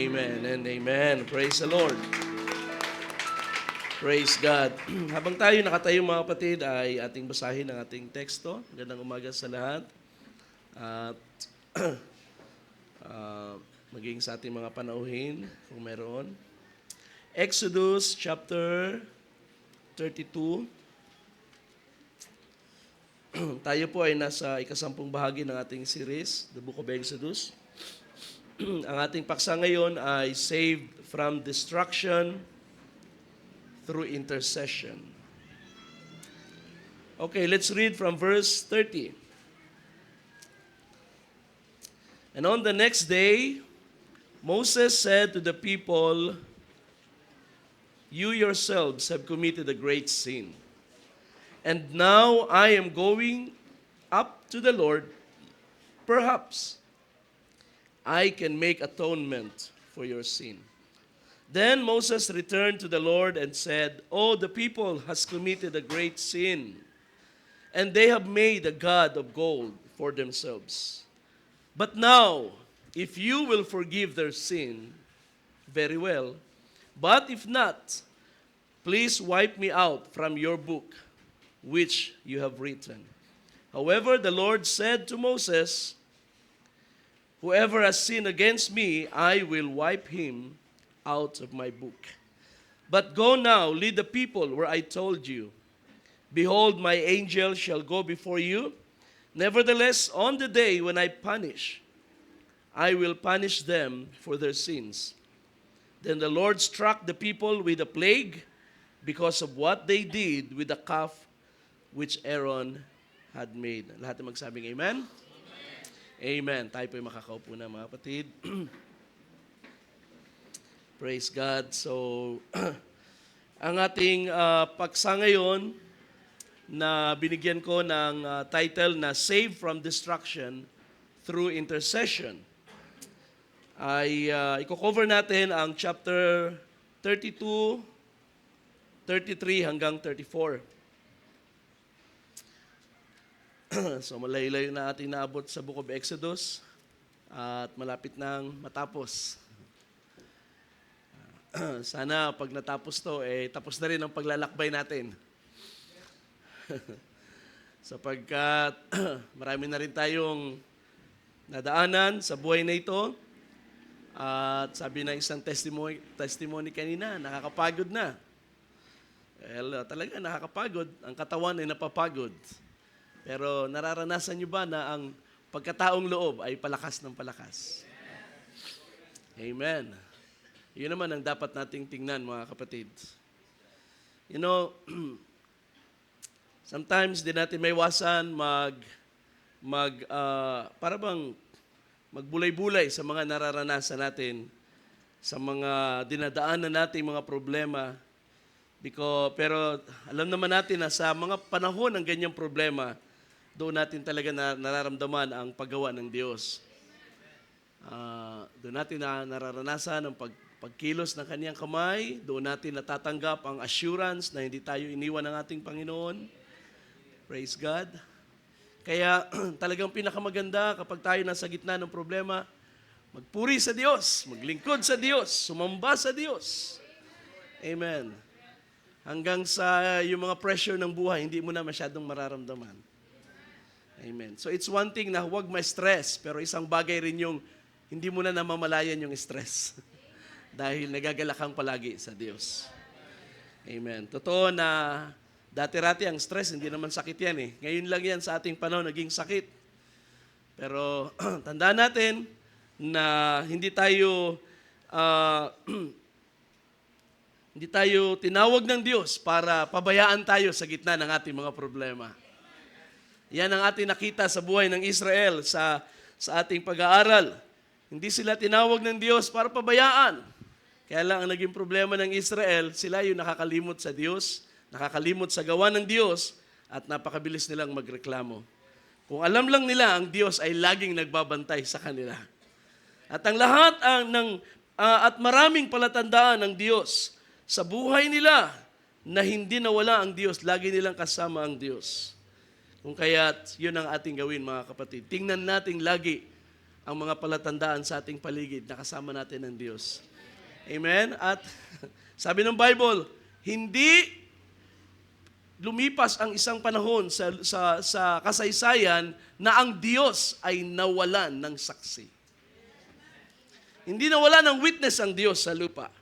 Amen and amen. Praise the Lord. Praise God. Habang tayo nakatayo mga kapatid ay ating basahin ang ating teksto. Magandang umaga sa lahat. At maging sa ating mga panauhin kung meron. Exodus chapter 32. Tayo po ay nasa ikasampung bahagi ng ating series, The Book of Exodus. Ang ating paksa ngayon ay saved from destruction through intercession. Okay, let's read from verse 30. And on the next day, Moses said to the people, "You yourselves have committed a great sin. And now I am going up to the Lord. Perhaps I can make atonement for your sin." Then Moses returned to the Lord and said, "Oh, the people has committed a great sin, and they have made a god of gold for themselves. But now, if you will forgive their sin, very well. But if not, please wipe me out from your book, which you have written." However, the Lord said to Moses, "Whoever has sinned against me, I will wipe him out of my book. But go now, lead the people where I told you. Behold, my angel shall go before you. Nevertheless, on the day when I will punish them for their sins." Then the Lord struck the people with a plague because of what they did with the calf which Aaron had made. Lahat na magsabing amen? Amen. Tayo po'y makakaupo na mga kapatid. Praise God. So, ang ating paksa ngayon na binigyan ko ng title na Save from Destruction Through Intercession ay i-cover natin ang chapter 32, 33 hanggang 34. So malayo-layo na ating naabot sa Book of Exodus at malapit nang matapos. Sana pag natapos to, tapos na rin ang paglalakbay natin. Sapagkat marami na rin tayong nadaanan sa buhay na ito. At sabi ng isang testimony kanina, nakakapagod na. Well, talaga nakakapagod. Ang katawan ay napapagod. Pero nararanasan nyo ba na ang pagkataong loob ay palakas ng palakas? Amen. Yun naman ang dapat nating tingnan, mga kapatid. You know, sometimes di natin may iwasan para bang magbulay-bulay sa mga nararanasan natin, sa mga dinadaanan nating mga problema. Pero alam naman natin na sa mga panahon ng ganyang problema, doon natin talaga nararamdaman ang paggawa ng Diyos. Doon natin nararanasan ang pagkilos ng Kanyang kamay. Doon natin natatanggap ang assurance na hindi tayo iniwan ng ating Panginoon. Praise God. Kaya talagang pinakamaganda kapag tayo nasa gitna ng problema, magpuri sa Diyos, maglingkod sa Diyos, sumamba sa Diyos. Amen. Hanggang sa yung mga pressure ng buhay, hindi mo na masyadong mararamdaman. Amen. So it's one thing na huwag ma-stress, pero isang bagay rin yung hindi mo na namamalayan yung stress. Dahil nagagalakang palagi sa Diyos. Amen. Totoo na dati-rati ang stress, hindi naman sakit yan eh. Ngayon lang yan sa ating panahon naging sakit. Pero tandaan natin na hindi tayo tinawag ng Diyos para pabayaan tayo sa gitna ng ating mga problema. Yan ang ating nakita sa buhay ng Israel sa ating pag-aaral. Hindi sila tinawag ng Diyos para pabayaan. Kaya lang ang naging problema ng Israel, sila yung nakakalimot sa Diyos, nakakalimot sa gawa ng Diyos, at napakabilis nilang magreklamo. Kung alam lang nila, ang Diyos ay laging nagbabantay sa kanila. At ang lahat at maraming palatandaan ng Diyos sa buhay nila na hindi nawala ang Diyos, lagi nilang kasama ang Diyos. Kung kaya't yun ang ating gawin, mga kapatid. Tingnan natin lagi ang mga palatandaan sa ating paligid na kasama natin ng Diyos. Amen? At sabi ng Bible, hindi lumipas ang isang panahon sa kasaysayan na ang Diyos ay nawalan ng saksi. Hindi nawalan ng witness ang Diyos sa lupa.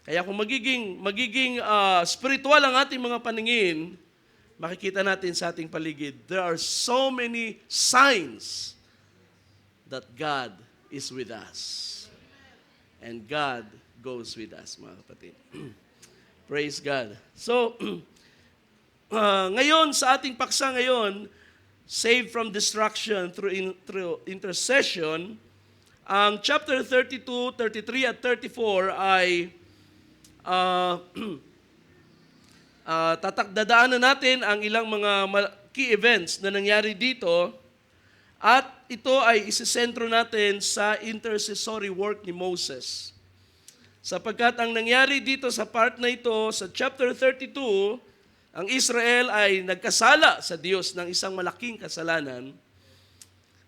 Kaya kung magiging spiritual ang ating mga paningin, makikita natin sa ating paligid, there are so many signs that God is with us. And God goes with us, mga kapatid. Praise God. So, ngayon, sa ating paksa ngayon, saved from destruction through intercession, ang chapter 32, 33 at 34 ay dadaanan natin ang ilang mga key events na nangyari dito at ito ay isisentro natin sa intercessory work ni Moses. Sapagkat ang nangyari dito sa part na ito, sa chapter 32, ang Israel ay nagkasala sa Diyos ng isang malaking kasalanan.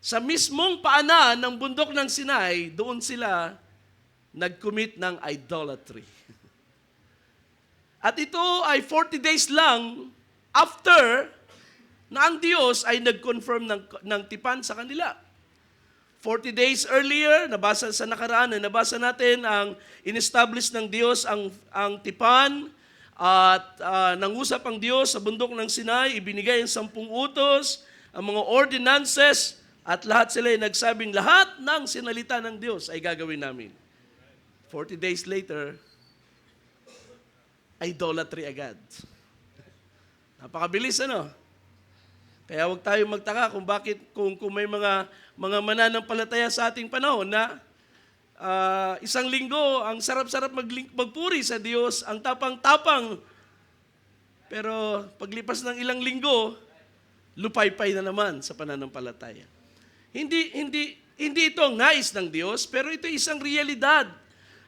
Sa mismong paanan ng bundok ng Sinai, doon sila nag-commit ng idolatry. At ito ay 40 days lang after na ang Diyos ay nag-confirm ng tipan sa kanila. 40 days earlier, nabasa sa nakaraan, nabasa natin ang in-establish ng Diyos ang tipan at nangusap ang Diyos sa bundok ng Sinai, ibinigay ang 10 utos, ang mga ordinances, at lahat sila ay nagsabing lahat ng sinalita ng Diyos ay gagawin namin. 40 days later, idolatry agad. Napakabilis, ano? Kaya huwag tayong magtaka kung bakit, kung may mga mananampalataya sa ating panahon na isang linggo, ang sarap-sarap magpuri sa Diyos, ang tapang-tapang. Pero paglipas ng ilang linggo, lupaypay na naman sa pananampalataya. Hindi ito ang nais ng Diyos, pero ito isang realidad.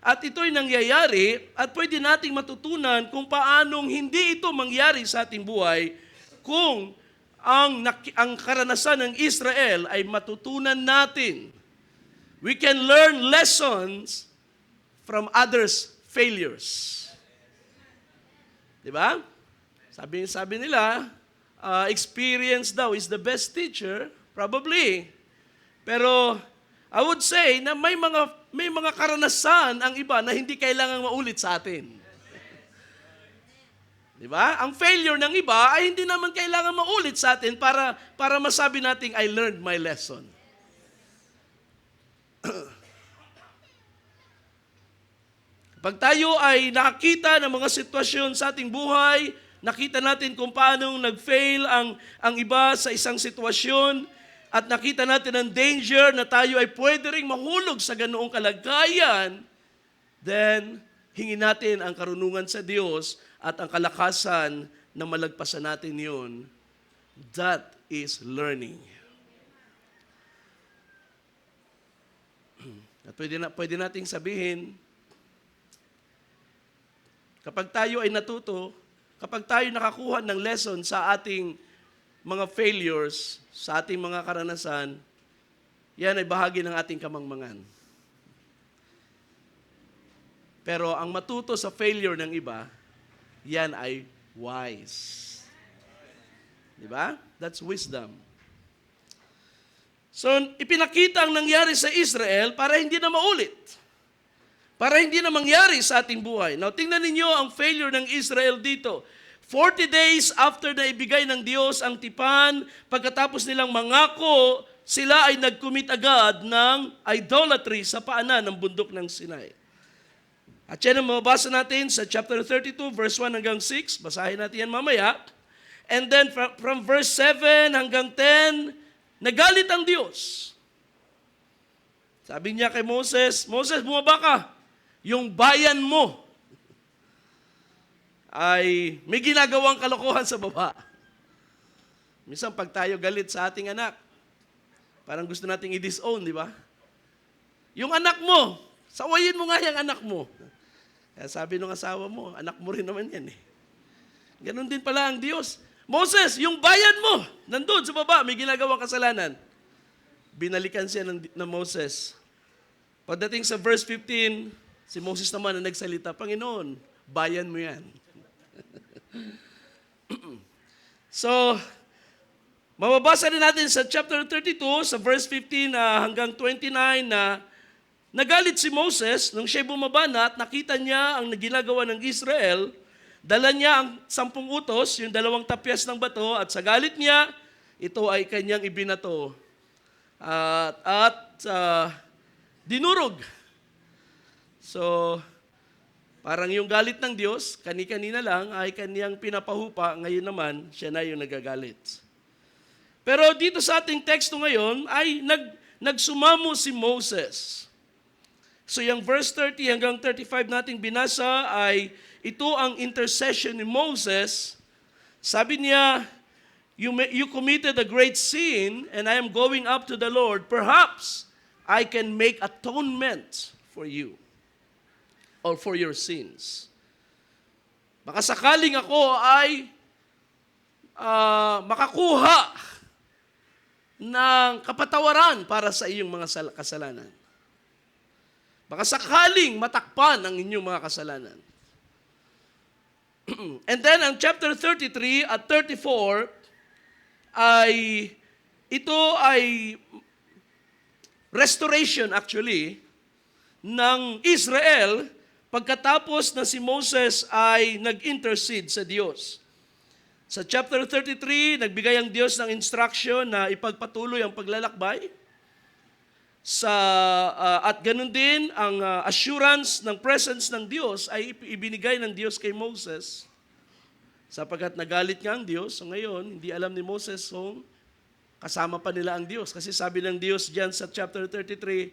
At ito'y nangyayari at pwede nating matutunan kung paanong hindi ito mangyari sa ating buhay kung ang karanasan ng Israel ay matutunan natin. We can learn lessons from others' failures. Diba? Sabi nila, experience daw is the best teacher. Probably. Pero I would say na may mga karanasan ang iba na hindi kailangang maulit sa atin. Diba? Ang failure ng iba ay hindi naman kailangan maulit sa atin para masabi nating I learned my lesson. Pag tayo ay nakakita ng mga sitwasyon sa ating buhay, nakita natin kung paano nag-fail ang iba sa isang sitwasyon, at nakita natin ang danger na tayo ay pwede ring mahulog sa ganoong kalagayan, then hingin natin ang karunungan sa Diyos at ang kalakasan na malagpasan natin yun. That is learning. At pwede nating sabihin, kapag tayo ay natuto, kapag tayo nakakuha ng lesson sa ating mga failures, sa ating mga karanasan, yan ay bahagi ng ating kamangmangan. Pero ang matuto sa failure ng iba, yan ay wise. Diba? That's wisdom. So, ipinakita ang nangyari sa Israel para hindi na maulit. Para hindi na mangyari sa ating buhay. Now, tingnan ninyo ang failure ng Israel dito. 40 days after na ibigay ng Diyos ang tipan, pagkatapos nilang mangako, sila ay nag-commit agad ng idolatry sa paanan ng bundok ng Sinai. At yan ang mabasa natin sa chapter 32, verse 1 hanggang 6. Basahin natin yan mamaya. And then from verse 7 hanggang 10, nagalit ang Diyos. Sabi niya kay Moses, Moses, bumaba ka. Yung bayan mo ay may ginagawang kalokohan sa baba. Minsan pag tayo galit sa ating anak, parang gusto nating i-disown, di ba? Yung anak mo, sawayin mo nga yung anak mo. Kaya sabi ng asawa mo, anak mo rin naman yan eh. Ganon din pala ang Diyos. Moses, yung bayan mo, nandun sa baba, may ginagawang kasalanan. binalikan siya ng Moses. Pagdating sa verse 15, si Moses naman ang nagsalita, Panginoon, bayan mo yan. So, mababasa rin natin sa chapter 32, sa verse 15 hanggang 29 na nagalit si Moses nung siya bumaba na at nakita niya ang ginagawa ng Israel. Dala niya ang 10 utos, yung 2 tapyas ng bato, at sa galit niya, ito ay kanyang ibinato. At dinurog. So, parang yung galit ng Diyos, kani-kanina lang, ay kaniyang pinapahupa, ngayon naman, siya na yung nagagalit. Pero dito sa ating teksto ngayon, ay nagsumamo si Moses. So yung verse 30 hanggang 35 nating binasa ay ito ang intercession ni Moses. Sabi niya, you committed a great sin and I am going up to the Lord. Perhaps I can make atonement for you or for your sins. Baka sakaling ako ay makakuha ng kapatawaran para sa iyong mga kasalanan. Baka sakaling matakpan ang inyong mga kasalanan. And then, ang chapter 33 at 34 ito ay restoration actually ng Israel pagkatapos na si Moses ay nag-intercede sa Diyos. Sa chapter 33, nagbigay ang Diyos ng instruction na ipagpatuloy ang paglalakbay. At ganun din, ang assurance ng presence ng Diyos ay ibinigay ng Diyos kay Moses. Sapagkat nagalit nga ang Diyos, so ngayon, hindi alam ni Moses kung kasama pa nila ang Diyos. Kasi sabi ng Diyos dyan sa chapter 33,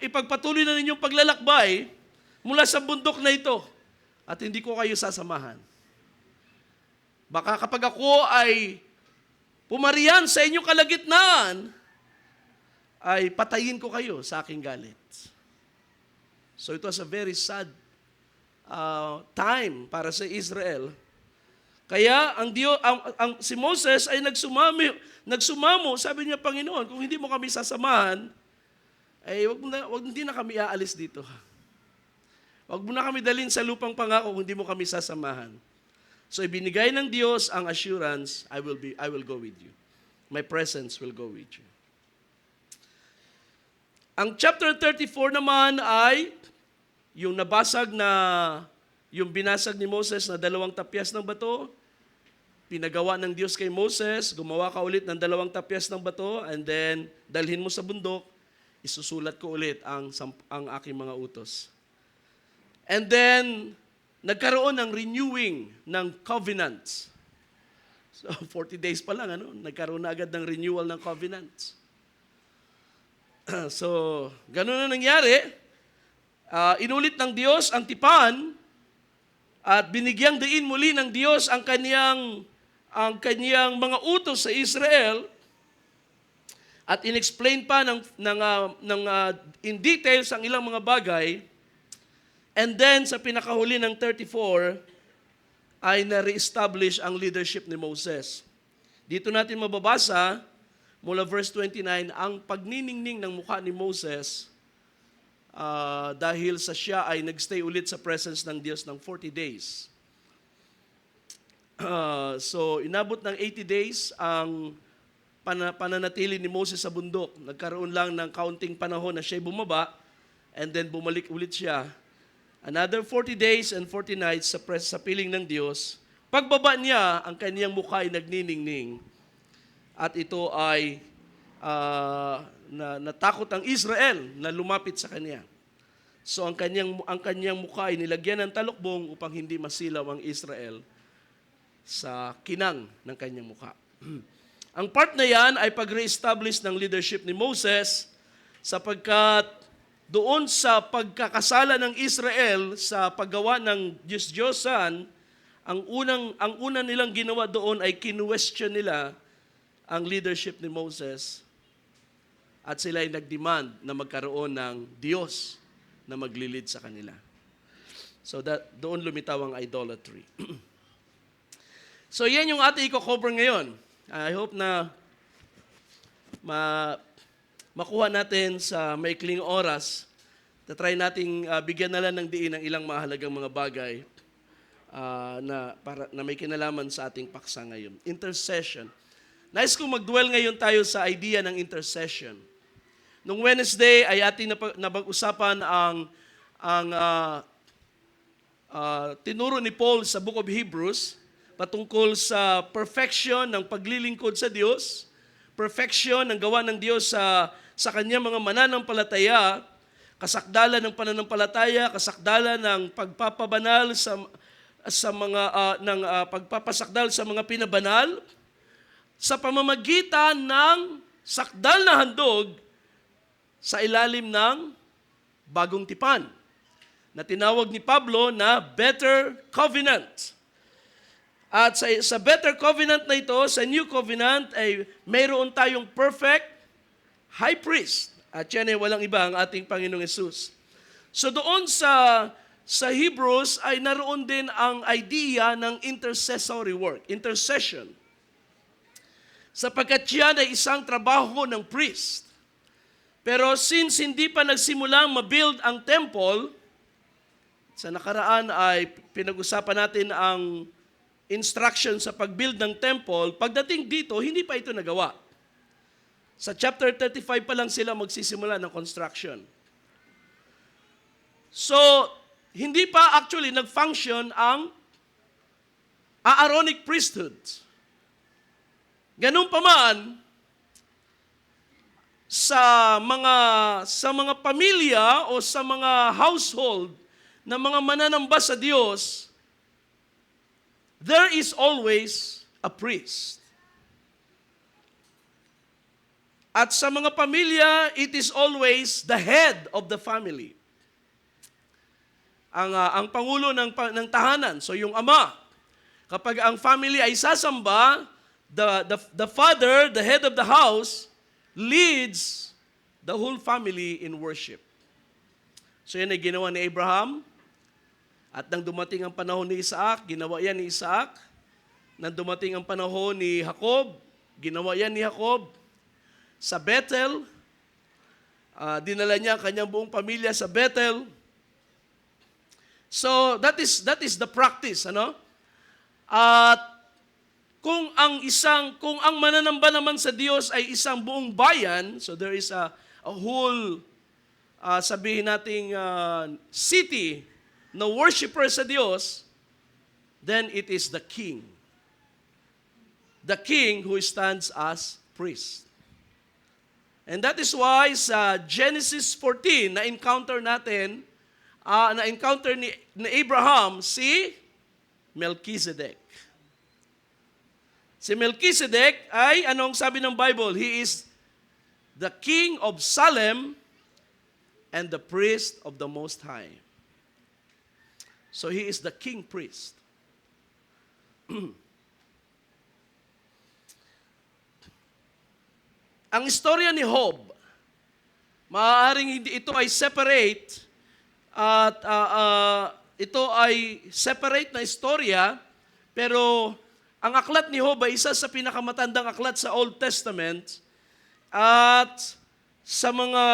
ipagpatuloy na ninyong paglalakbay mula sa bundok na ito at hindi ko kayo sasamahan. Baka kapag ako ay pumarian sa inyong kalagitnaan, ay patayin ko kayo sa aking galit. So it was a very sad time para sa Israel. Kaya si Moses ay nagsumamo, sabi niya, Panginoon, kung hindi mo kami sasamahan, ay hindi na kami aalis dito. Wag mo na kami dalhin sa lupang pangako kung hindi mo kami sasamahan. So ibinigay ng Diyos ang assurance, I will go with you. My presence will go with you. Ang chapter 34 naman ay yung binasag ni Moses na 2 tapyas ng bato, pinagawa ng Diyos kay Moses, gumawa ka ulit ng 2 tapyas ng bato, and then dalhin mo sa bundok, isusulat ko ulit ang aking mga utos. And then, nagkaroon ng renewing ng covenants. So, 40 days pa lang, nagkaroon na agad ng renewal ng covenants. So, ganun na nangyari. Inulit ng Diyos ang tipan at binigyang diin muli ng Diyos ang kaniyang mga utos sa Israel at inexplain pa in details ang ilang mga bagay. And then, sa pinakahuli ng 34, ay na-reestablish ang leadership ni Moses. Dito natin mababasa, mula verse 29, ang pagniningning ng mukha ni Moses dahil sa siya ay nagstay ulit sa presence ng Diyos ng 40 days. So, inabot ng 80 days ang pananatili ni Moses sa bundok. Nagkaroon lang ng kaunting panahon na siya bumaba and then bumalik ulit siya. Another 40 days and 40 nights sa piling ng Diyos. Pagbaba niya, ang kaniyang mukha ay nagniningning. At ito ay natakot ang Israel na lumapit sa kanya. So ang kanyang mukha ay nilagyan ng talukbong upang hindi masilaw ang Israel sa kinang ng kanyang mukha. Ang part na yan ay pag-re-establish ng leadership ni Moses sapagkat doon sa pagkakasala ng Israel sa paggawa ng Diyos-Diyosan, ang unang nilang ginawa doon ay kinwestiyon nila ang leadership ni Moses at sila ay nag-demand na magkaroon ng Diyos na maglilid sa kanila. So doon lumitaw ang idolatry. So yan yung ating i-cover ngayon. I hope na ma makuha natin sa maikling oras, try nating bigyan na lang ng diin ng ilang mahalagang mga bagay na may kinalaman sa ating paksa ngayon. Intercession. Nais kong mag-dwell ngayon tayo sa idea ng intercession. Nung Wednesday ay ating napag-usapan ang tinuro ni Paul sa Book of Hebrews patungkol sa perfection ng paglilingkod sa Diyos, perfection ng gawa ng Diyos sa kanyang mga mananampalataya, kasakdalan ng pananampalataya, kasakdalan ng pagpapabanal sa mga pagpapasakdal sa mga pinabanal sa pamamagitan ng sakdal na handog sa ilalim ng bagong tipan na tinawag ni Pablo na better covenant. At sa better covenant na ito, sa new covenant, ay mayroon tayong perfect high priest. At yan ay walang iba ang ating Panginoong Yesus. So doon sa Hebrews ay naroon din ang idea ng intercessory work, intercession. Sapagkat yan ay isang trabaho ng priest. Pero since hindi pa nagsimulang mabuild ang temple, sa nakaraan ay pinag-usapan natin ang instruction sa pag-build ng temple. Pagdating dito, hindi pa ito nagawa. Sa chapter 35 pa lang sila magsisimula ng construction. So, hindi pa actually nag-function ang Aaronic priesthood. Ganun pa man, sa mga pamilya o sa mga household na mga mananamba sa Diyos, there is always a priest. At sa mga pamilya, it is always the head of the family. Ang pangulo ng tahanan, so yung ama. Kapag ang family ay sasamba, the father, the head of the house, leads the whole family in worship. So yan ay ginawa ni Abraham. At nang dumating ang panahon ni Isaac, ginawa yan ni Isaac. Nang dumating ang panahon ni Jacob, ginawa yan ni Jacob. Sa Bethel, dinala niya ang kanyang buong pamilya sa Bethel. So that is the practice, ano? At kung ang mananamba naman sa Diyos ay isang buong bayan, so there is a whole sabihin nating city na worshiper sa Diyos, then it is the king. The king who stands as priest. And that is why sa Genesis 14 na-encounter natin, na-encounter ni Abraham si Melchizedek. Si Melchizedek ay, anong sabi ng Bible? He is the king of Salem and the priest of the Most High. So he is the king priest. Ang istorya ni Job, maaaring hindi ito ay separate at ito ay separate na istorya, pero ang aklat ni Job ay isa sa pinakamatandang aklat sa Old Testament at sa mga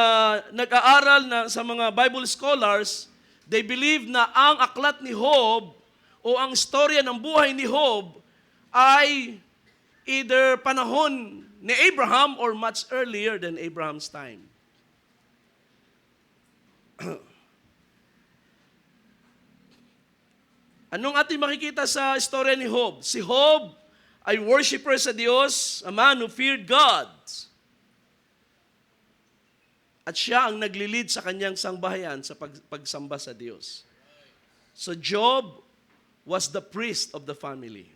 nag-aaral sa mga Bible scholars, they believe na ang aklat ni Job o ang istorya ng buhay ni Job ay either panahon ni Abraham or much earlier than Abraham's time. Anong ating makikita sa istorya ni Job? Si Job ay worshiper sa Diyos, a man who feared God. At siya ang naglilid sa kanyang sangbahayan sa pagsamba sa Diyos. So Job was the priest of the family.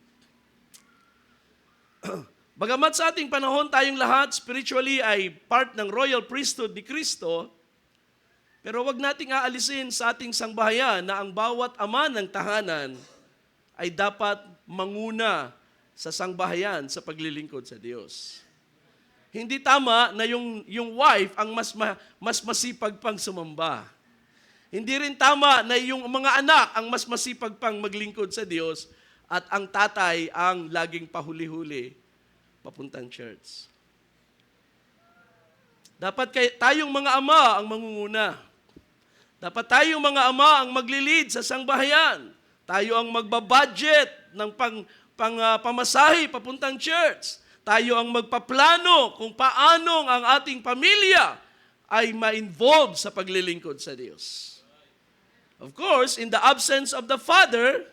Bagamat sa ating panahon tayong lahat spiritually ay part ng royal priesthood ni Kristo, pero wag nating aalisin sa ating sangbahayan na ang bawat ama ng tahanan ay dapat manguna sa sangbahayan sa paglilingkod sa Diyos. Hindi tama na yung wife ang mas masipag pang sumamba. Hindi rin tama na yung mga anak ang mas masipag pang maglingkod sa Diyos at ang tatay ang laging pahuli-huli papuntang church. Dapat tayong mga ama ang mangunguna. Dapat tayong mga ama ang maglilid sa sangbahayan. Tayo ang magbabudget ng pamasahe papuntang church. Tayo ang magpaplano kung paano ang ating pamilya ay ma-involve sa paglilingkod sa Diyos. Of course, in the absence of the father,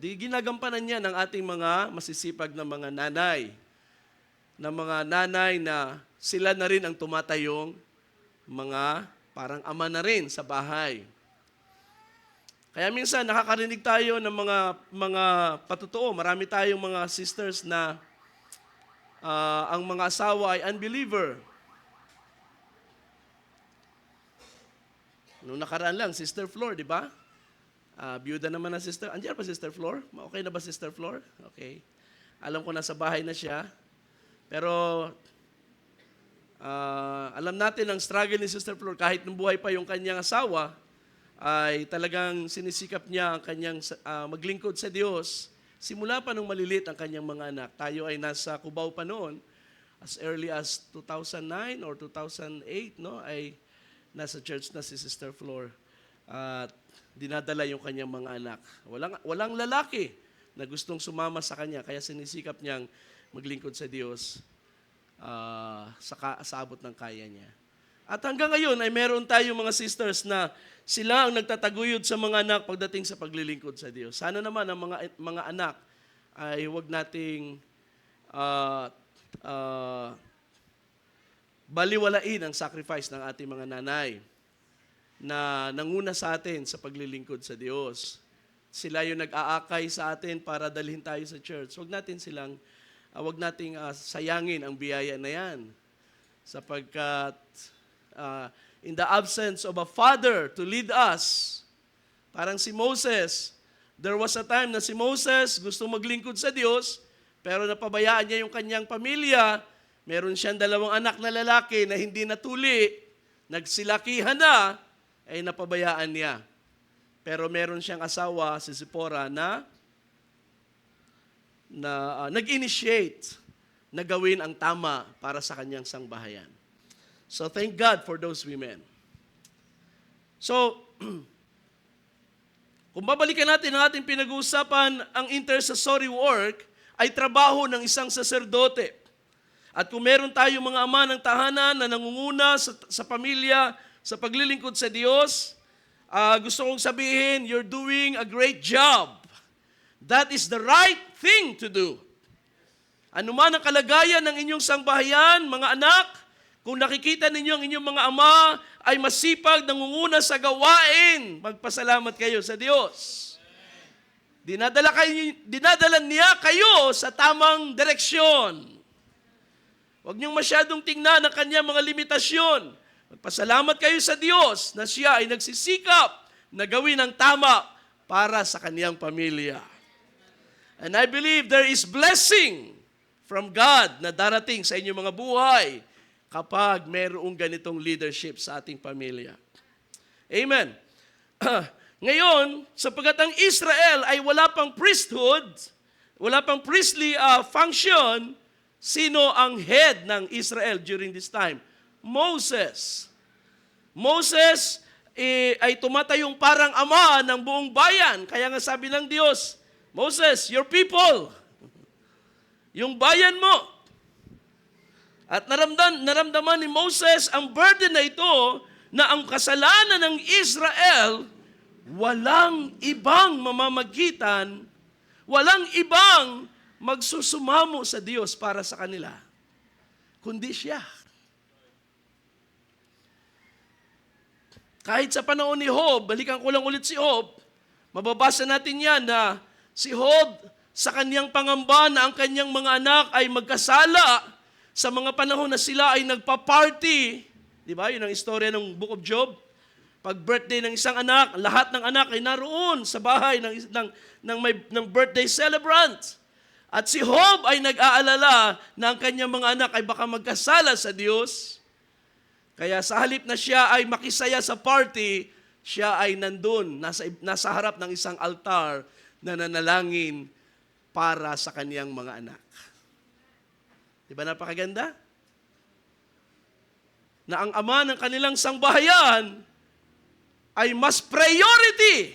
di ginagampanan niya ng ating mga masisipag na mga nanay. Na mga nanay na sila na rin ang tumatayong mga parang ama na rin sa bahay. Kaya minsan nakakarinig tayo ng mga patotoo. Marami tayong mga sisters na ang mga asawa ay unbeliever. Noong nakaraan lang, Sister Flor, di ba? Biyuda naman na sister. Andiyan pa Sister Flor? Okay na ba Sister Flor? Okay. Alam ko nasa bahay na siya. Pero alam natin ang struggle ni Sister Flor. Kahit nung buhay pa yung kanyang asawa, ay talagang sinisikap niya ang kanyang maglingkod sa Diyos. Simula pa nung malilit ang kanyang mga anak. Tayo ay nasa Cubao pa noon. As early as 2009 or 2008, no, ay nasa church na si Sister Flor. At dinadala yung kanyang mga anak. Walang lalaki na gustong sumama sa kanya, kaya sinisikap niyang maglingkod sa Diyos sa abot ng kaya niya. At hanggang ngayon ay meron tayong mga sisters na sila ang nagtataguyod sa mga anak pagdating sa paglilingkod sa Diyos. Sana naman ang mga anak ay huwag nating baliwalain ang sacrifice ng ating mga nanay na nanguna sa atin sa paglilingkod sa Diyos. Sila yung nag-aakay sa atin para dalhin tayo sa church. Huwag nating sayangin ang biyaya na yan. Sapagkat in the absence of a father to lead us, parang si Moses, there was a time na si Moses gusto maglingkod sa Diyos, pero napabayaan niya yung kanyang pamilya. Meron siyang 2 anak na lalaki na hindi natuli, nagsilakihan na, ay napabayaan niya. Pero meron siyang asawa, si Zipporah, na nag-initiate na gawin ang tama para sa kanyang sangbahayan. So thank God for those women. So, kung babalikan natin ang ating pinag-uusapan, ang intercessory work ay trabaho ng isang saserdote. At kung meron tayong mga ama ng tahanan na nangunguna sa pamilya, sa paglilingkod sa Diyos, gusto kong sabihin, you're doing a great job. That is the right thing to do. Ano man ang kalagayan ng inyong sangbahayan, mga anak, kung nakikita ninyo ang inyong mga ama ay masipag, nangunguna sa gawain, magpasalamat kayo sa Diyos. Dinadala niya kayo sa tamang direksyon. Huwag niyong masyadong tingnan ang kanyang mga limitasyon. Magpasalamat kayo sa Diyos na siya ay nagsisikap na gawin ang tama para sa kaniyang pamilya. And I believe there is blessing from God na darating sa inyong mga buhay kapag mayroong ganitong leadership sa ating pamilya. Amen. Ngayon, sapagkat ang Israel ay wala pang priesthood, wala pang priestly function, sino ang head ng Israel during this time? Moses. Moses ay tumatayong parang ama ng buong bayan. Kaya nga sabi ng Diyos, Moses, your people, yung bayan mo. At naramdaman ni Moses ang burden na ito na ang kasalanan ng Israel, walang ibang mamamagitan, walang ibang magsusumamo sa Diyos para sa kanila, kundi siya. Kahit sa panahon ni Job, balikan ko lang ulit si Job, mababasa natin yan na si Job, sa kanyang pangamba na ang kanyang mga anak ay magkasala sa mga panahon na sila ay nagpa-party. Di ba? Yun ang istorya ng Book of Job. Pag birthday ng isang anak, lahat ng anak ay naroon sa bahay ng birthday celebrant. At si Job ay nag-aalala na ang kanyang mga anak ay baka magkasala sa Diyos. Kaya sa halip na siya ay makisaya sa party, siya ay nandun, nasa harap ng isang altar na nanalangin para sa kaniyang mga anak. Di ba napakaganda? na ang ama ng kanilang sangbahayan ay mas priority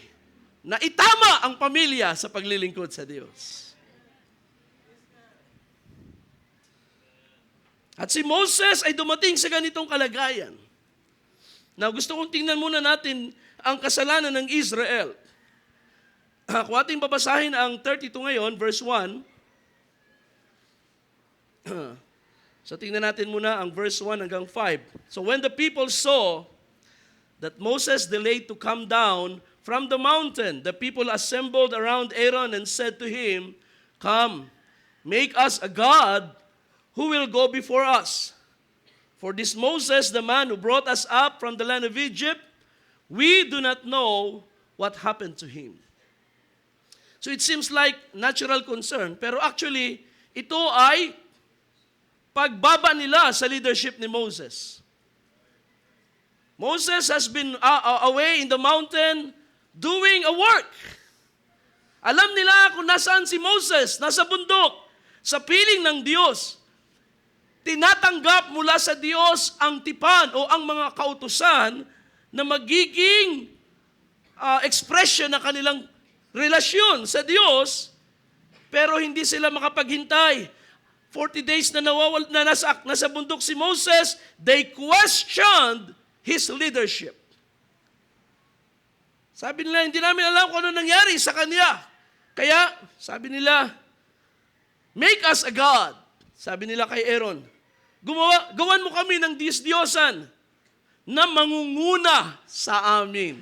na itama ang pamilya sa paglilingkod sa Diyos. At si Moses ay dumating sa ganitong kalagayan. Now, gusto kong tingnan muna natin ang kasalanan ng Israel. Kung ating babasahin ang 32 ngayon, verse 1. So tingnan natin muna ang verse 1 hanggang 5. So when the people saw that Moses delayed to come down from the mountain, the people assembled around Aaron and said to him, "Come, make us a god who will go before us. For this Moses, the man who brought us up from the land of Egypt, we do not know what happened to him." So it seems like natural concern, pero actually, ito ay pagbaba nila sa leadership ni Moses. Moses has been away in the mountain doing a work. Alam nila kung nasaan si Moses, nasa bundok, sa piling ng Diyos. Tinatanggap mula sa Diyos ang tipan o ang mga kautusan na magiging expression ng kanilang relasyon sa Diyos, pero hindi sila makapaghintay. 40 days na nasa bundok si Moses, they questioned his leadership. Sabi nila, hindi namin alam kung ano nangyari sa kanya. Kaya, sabi nila, make us a god. Sabi nila kay Aaron, gawan mo kami ng Diyos-Diyosan na mangunguna sa amin,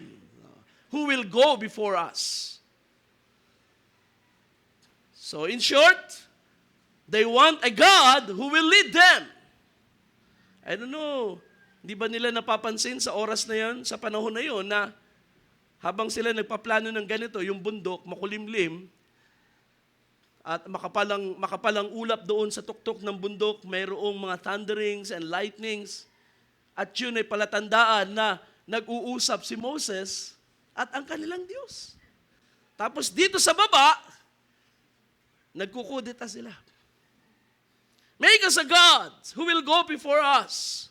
who will go before us. So in short, they want a God who will lead them. I don't know, hindi ba nila napapansin sa oras na yan, sa panahon na yon, na habang sila nagpaplano ng ganito, yung bundok, makulimlim, at makapalang ulap doon sa tuktok ng bundok, mayroong mga thunderings and lightnings, at yun ay palatandaan na nag-uusap si Moses at ang kanilang Diyos. Tapos dito sa baba, nagkukudita sila. Make us a God who will go before us.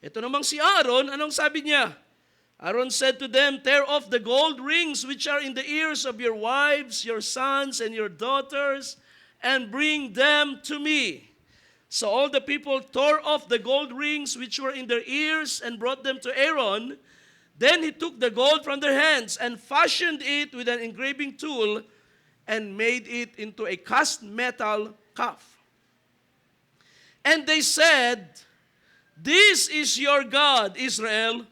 Ito namang si Aaron, anong sabi niya? Aaron said to them, "Tear off the gold rings which are in the ears of your wives, your sons, and your daughters, and bring them to me." So all the people tore off the gold rings which were in their ears and brought them to Aaron. Then he took the gold from their hands and fashioned it with an engraving tool and made it into a cast metal calf. And they said, "This is your God, Israel,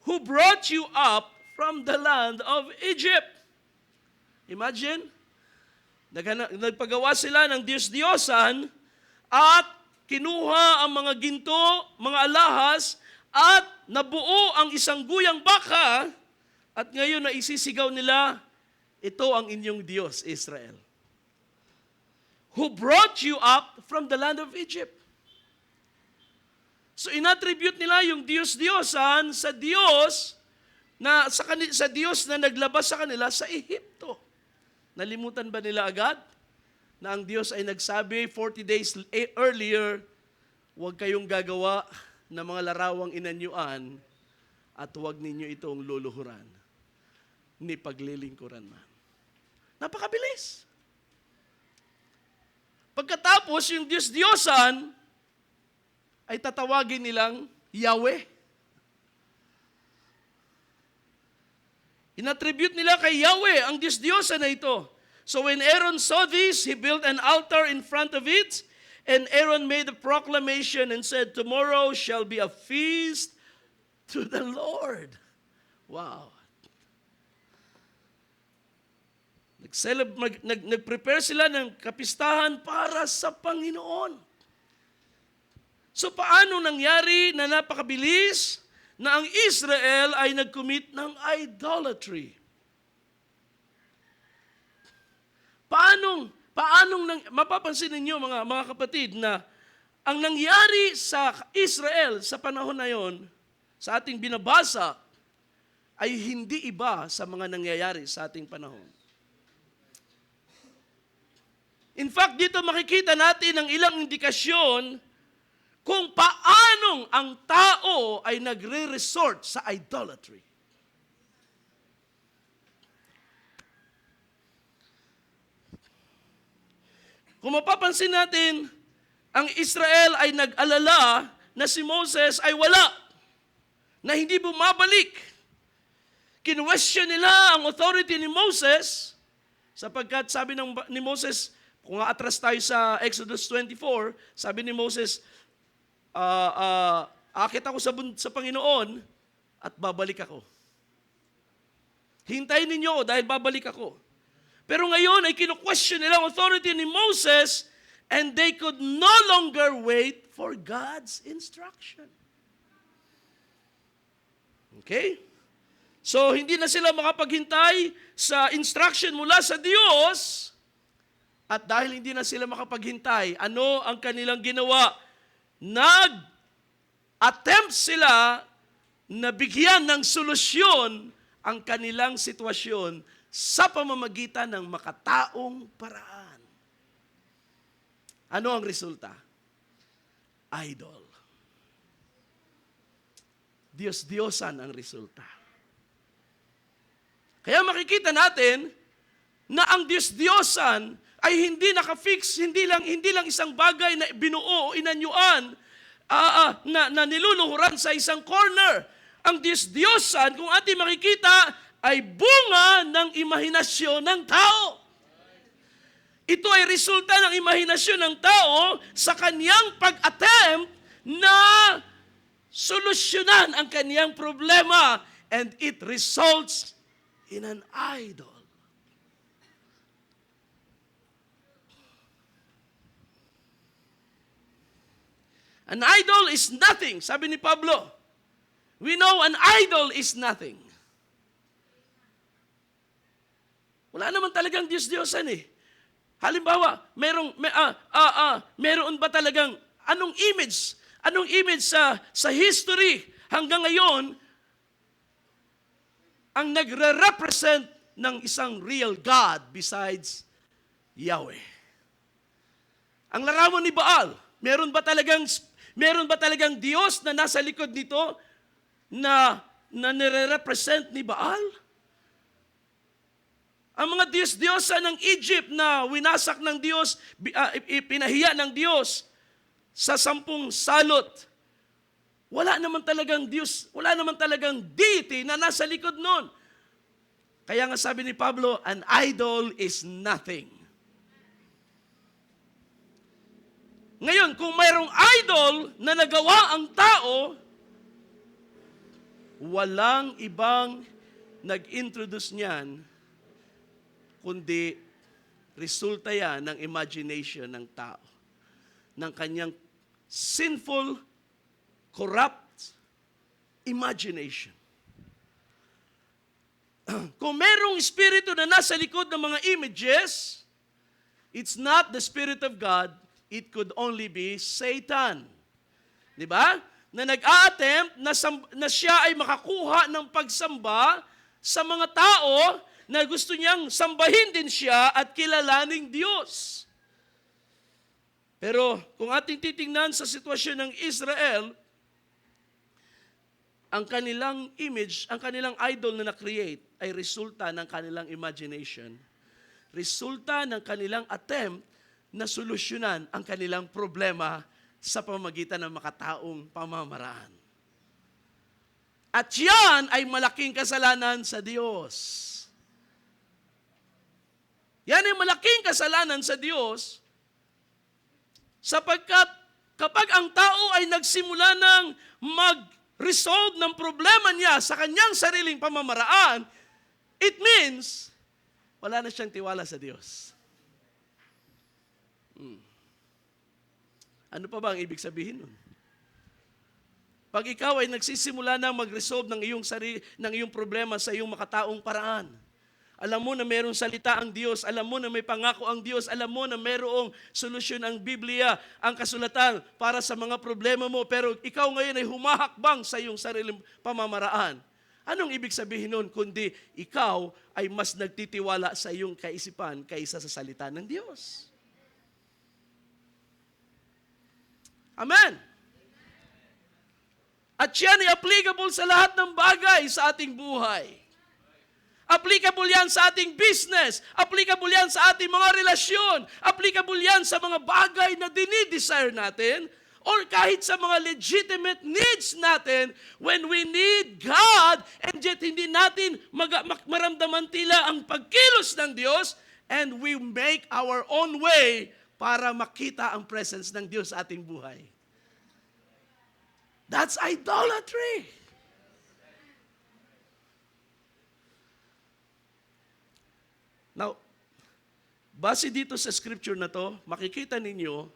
who brought you up from the land of Egypt." Imagine, nagpagawa sila ng Diyos-Diyosan at kinuha ang mga ginto, mga alahas, at nabuo ang isang guyang baka, at ngayon naisisigaw nila, ito ang inyong Diyos, Israel, who brought you up from the land of Egypt. So inattribute nila yung Diyos-Diyosan sa Diyos na sa Diyos na naglabas sa kanila sa Ehipto. Nalimutan ba nila agad na ang Diyos ay nagsabi 40 days earlier, huwag kayong gagawa ng mga larawang inanyuan at huwag ninyo itong luluhuran ni paglilingkuran man. Napakabilis. Pagkatapos yung Diyos-Diyosan ay tatawagin nilang Yahweh. Inattribute nila kay Yahweh ang Diyos-Diyosan na ito. So when Aaron saw this, he built an altar in front of it, and Aaron made a proclamation and said, "Tomorrow shall be a feast to the Lord." Wow. Nag-prepare sila ng kapistahan para sa Panginoon. So paano nangyari na napakabilis na ang Israel ay nag-commit ng idolatry? Mapapansin ninyo mga kapatid na ang nangyari sa Israel sa panahon na yon, sa ating binabasa, ay hindi iba sa mga nangyayari sa ating panahon. In fact, dito makikita natin ang ilang indikasyon kung paanong ang tao ay nagre-resort sa idolatry. Kung mapapansin natin, ang Israel ay nag-alala na si Moses ay wala, na hindi bumabalik. Kinwestiyon nila ang authority ni Moses, sapagkat sabi ni Moses, kung atras tayo sa Exodus 24, sabi ni Moses, akit ako sa Panginoon at babalik ako. Hintayin ninyo dahil babalik ako. Pero ngayon ay kinu-question nila ang authority ni Moses and they could no longer wait for God's instruction. Okay? So, hindi na sila makapaghintay sa instruction mula sa Diyos. At dahil hindi na sila makapaghintay, ano ang kanilang ginawa? Nag-attempt sila na bigyan ng solusyon ang kanilang sitwasyon sa pamamagitan ng makataong paraan. Ano ang resulta? Idol. Diyos-diyosan ang resulta. Kaya makikita natin na ang Diyos-diyosan ay hindi nakafix, hindi lang isang bagay na binuo o inanyuan na niluluhuran sa isang corner. Ang Diyos-diyosan, kung ating makikita, ay bunga ng imahinasyon ng tao. Ito ay resulta ng imahinasyon ng tao sa kaniyang pag-attempt na solusyonan ang kaniyang problema, and it results in an idol. An idol is nothing, sabi ni Pablo. We know an idol is nothing. Wala naman talagang Diyos-Diyosan eh. Halimbawa, meron ba talagang anong image sa history hanggang ngayon ang nagre-represent ng isang real God besides Yahweh? Ang larawan ni Baal, meron ba talagang Diyos na nasa likod nito na nire-represent ni Baal? Ang mga Diyos-Diyosan ng Egypt na winasak ng Diyos, pinahiya ng Diyos sa 10 salot. Wala naman talagang Diyos, wala naman talagang deity na nasa likod nun. Kaya nga sabi ni Pablo, an idol is nothing. Ngayon, kung mayroong idol na nagawa ang tao, walang ibang nag-introduce niyan, kundi resulta yan ng imagination ng tao, ng kanyang sinful, corrupt imagination. Kung merong espiritu na nasa likod ng mga images, it's not the Spirit of God, it could only be Satan. Di ba? Na nag-a-attempt na siya ay makakuha ng pagsamba sa mga tao na gusto niyang sambahin din siya at kilalaning Diyos. Pero kung ating titingnan sa sitwasyon ng Israel, ang kanilang image, ang kanilang idol na na-create ay resulta ng kanilang imagination. Resulta ng kanilang attempt na solusyonan ang kanilang problema sa pamamagitan ng makataong pamamaraan. At yan ay malaking kasalanan sa Diyos. Yan ay malaking kasalanan sa Diyos sapagkat kapag ang tao ay nagsimula ng mag-resolve ng problema niya sa kanyang sariling pamamaraan, it means wala na siyang tiwala sa Diyos. Ano pa ba ang ibig sabihin nun? Pag ikaw ay nagsisimula na mag-resolve ng iyong problema sa iyong makataong paraan, alam mo na mayroong salita ang Diyos, alam mo na may pangako ang Diyos, alam mo na mayroong solusyon ang Biblia, ang kasulatan para sa mga problema mo, pero ikaw ngayon ay humahakbang sa iyong sariling pamamaraan. Anong ibig sabihin nun? Kundi ikaw ay mas nagtitiwala sa iyong kaisipan kaysa sa salita ng Diyos. Amen! At yan ay applicable sa lahat ng bagay sa ating buhay. Applicable yan sa ating business. Applicable yan sa ating mga relasyon. Applicable yan sa mga bagay na dinidesire natin or kahit sa mga legitimate needs natin when we need God and yet hindi natin maramdaman tila ang pagkilos ng Diyos and we make our own way para makita ang presence ng Diyos sa ating buhay. That's idolatry. Now, base dito sa scripture na to, makikita ninyo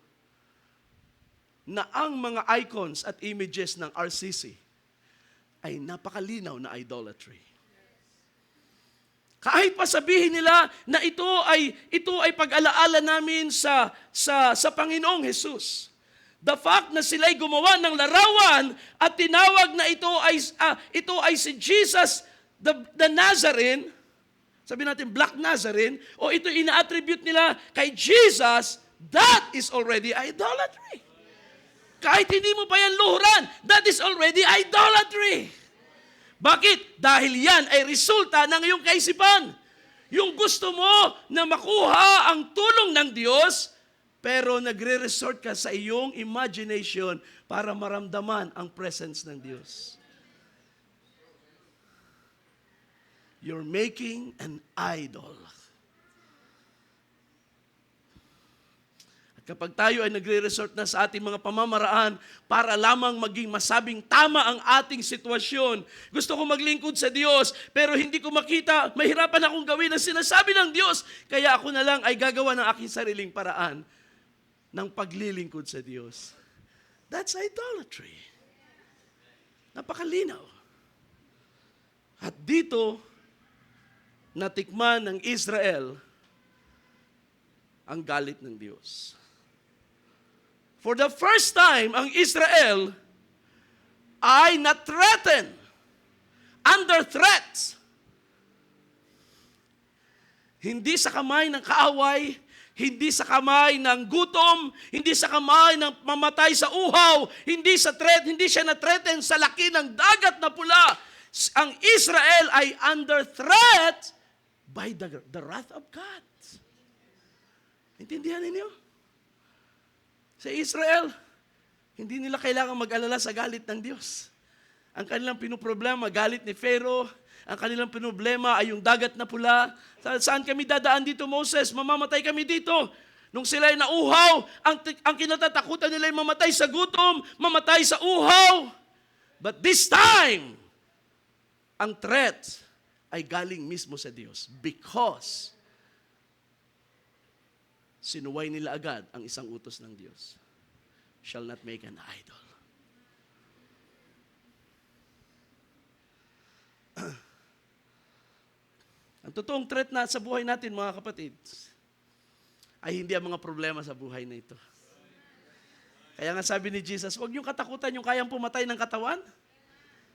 na ang mga icons at images ng RCC ay napakalinaw na idolatry. Kahit pa sabihin nila na ito ay pag-alaala namin sa Panginoong Jesus. The fact na sila'y gumawa ng larawan at tinawag na ito ay si Jesus the Nazarene, sabi natin Black Nazarene, o ito ina-attribute nila kay Jesus, that is already idolatry. Kahit hindi mo pa yan luhuran, that is already idolatry. Bakit? Dahil yan ay resulta ng iyong kaisipan. Yung gusto mo na makuha ang tulong ng Diyos, pero nagre-resort ka sa iyong imagination para maramdaman ang presence ng Diyos. You're making an idol. At kapag tayo ay nagre-resort na sa ating mga pamamaraan para lamang maging masabing tama ang ating sitwasyon, gusto ko maglingkod sa Diyos, pero hindi ko makita, mahirapan akong gawin ang sinasabi ng Diyos, kaya ako na lang ay gagawa ng aking sariling paraan ng paglilingkod sa Diyos. That's idolatry. Napakalinaw. At dito, natikman ng Israel ang galit ng Diyos. For the first time, ang Israel ay na-threaten, under threat. Hindi sa kamay ng kaaway, hindi sa kamay ng gutom, hindi sa kamay ng mamatay sa uhaw, hindi siya na-threaten sa laki ng dagat na pula. Ang Israel ay under threat by the wrath of God. Intindihan ninyo? Sa Israel, hindi nila kailangan mag-alala sa galit ng Diyos. Ang kanilang pinoproblema, galit ni Pharaoh. Ang kanilang pinoproblema ay yung dagat na pula. Saan kami dadaan dito, Moses? Mamamatay kami dito. Nung sila ay nauhaw, ang kinatatakutan nila ay mamatay sa gutom, mamatay sa uhaw. But this time, ang threat ay galing mismo sa Diyos because sinuway nila agad ang isang utos ng Diyos. Shall not make an idol. Ang totoong threat na sa buhay natin, mga kapatid, ay hindi ang mga problema sa buhay na ito. Kaya nga sabi ni Jesus, huwag niyong katakutan yung kayang pumatay ng katawan,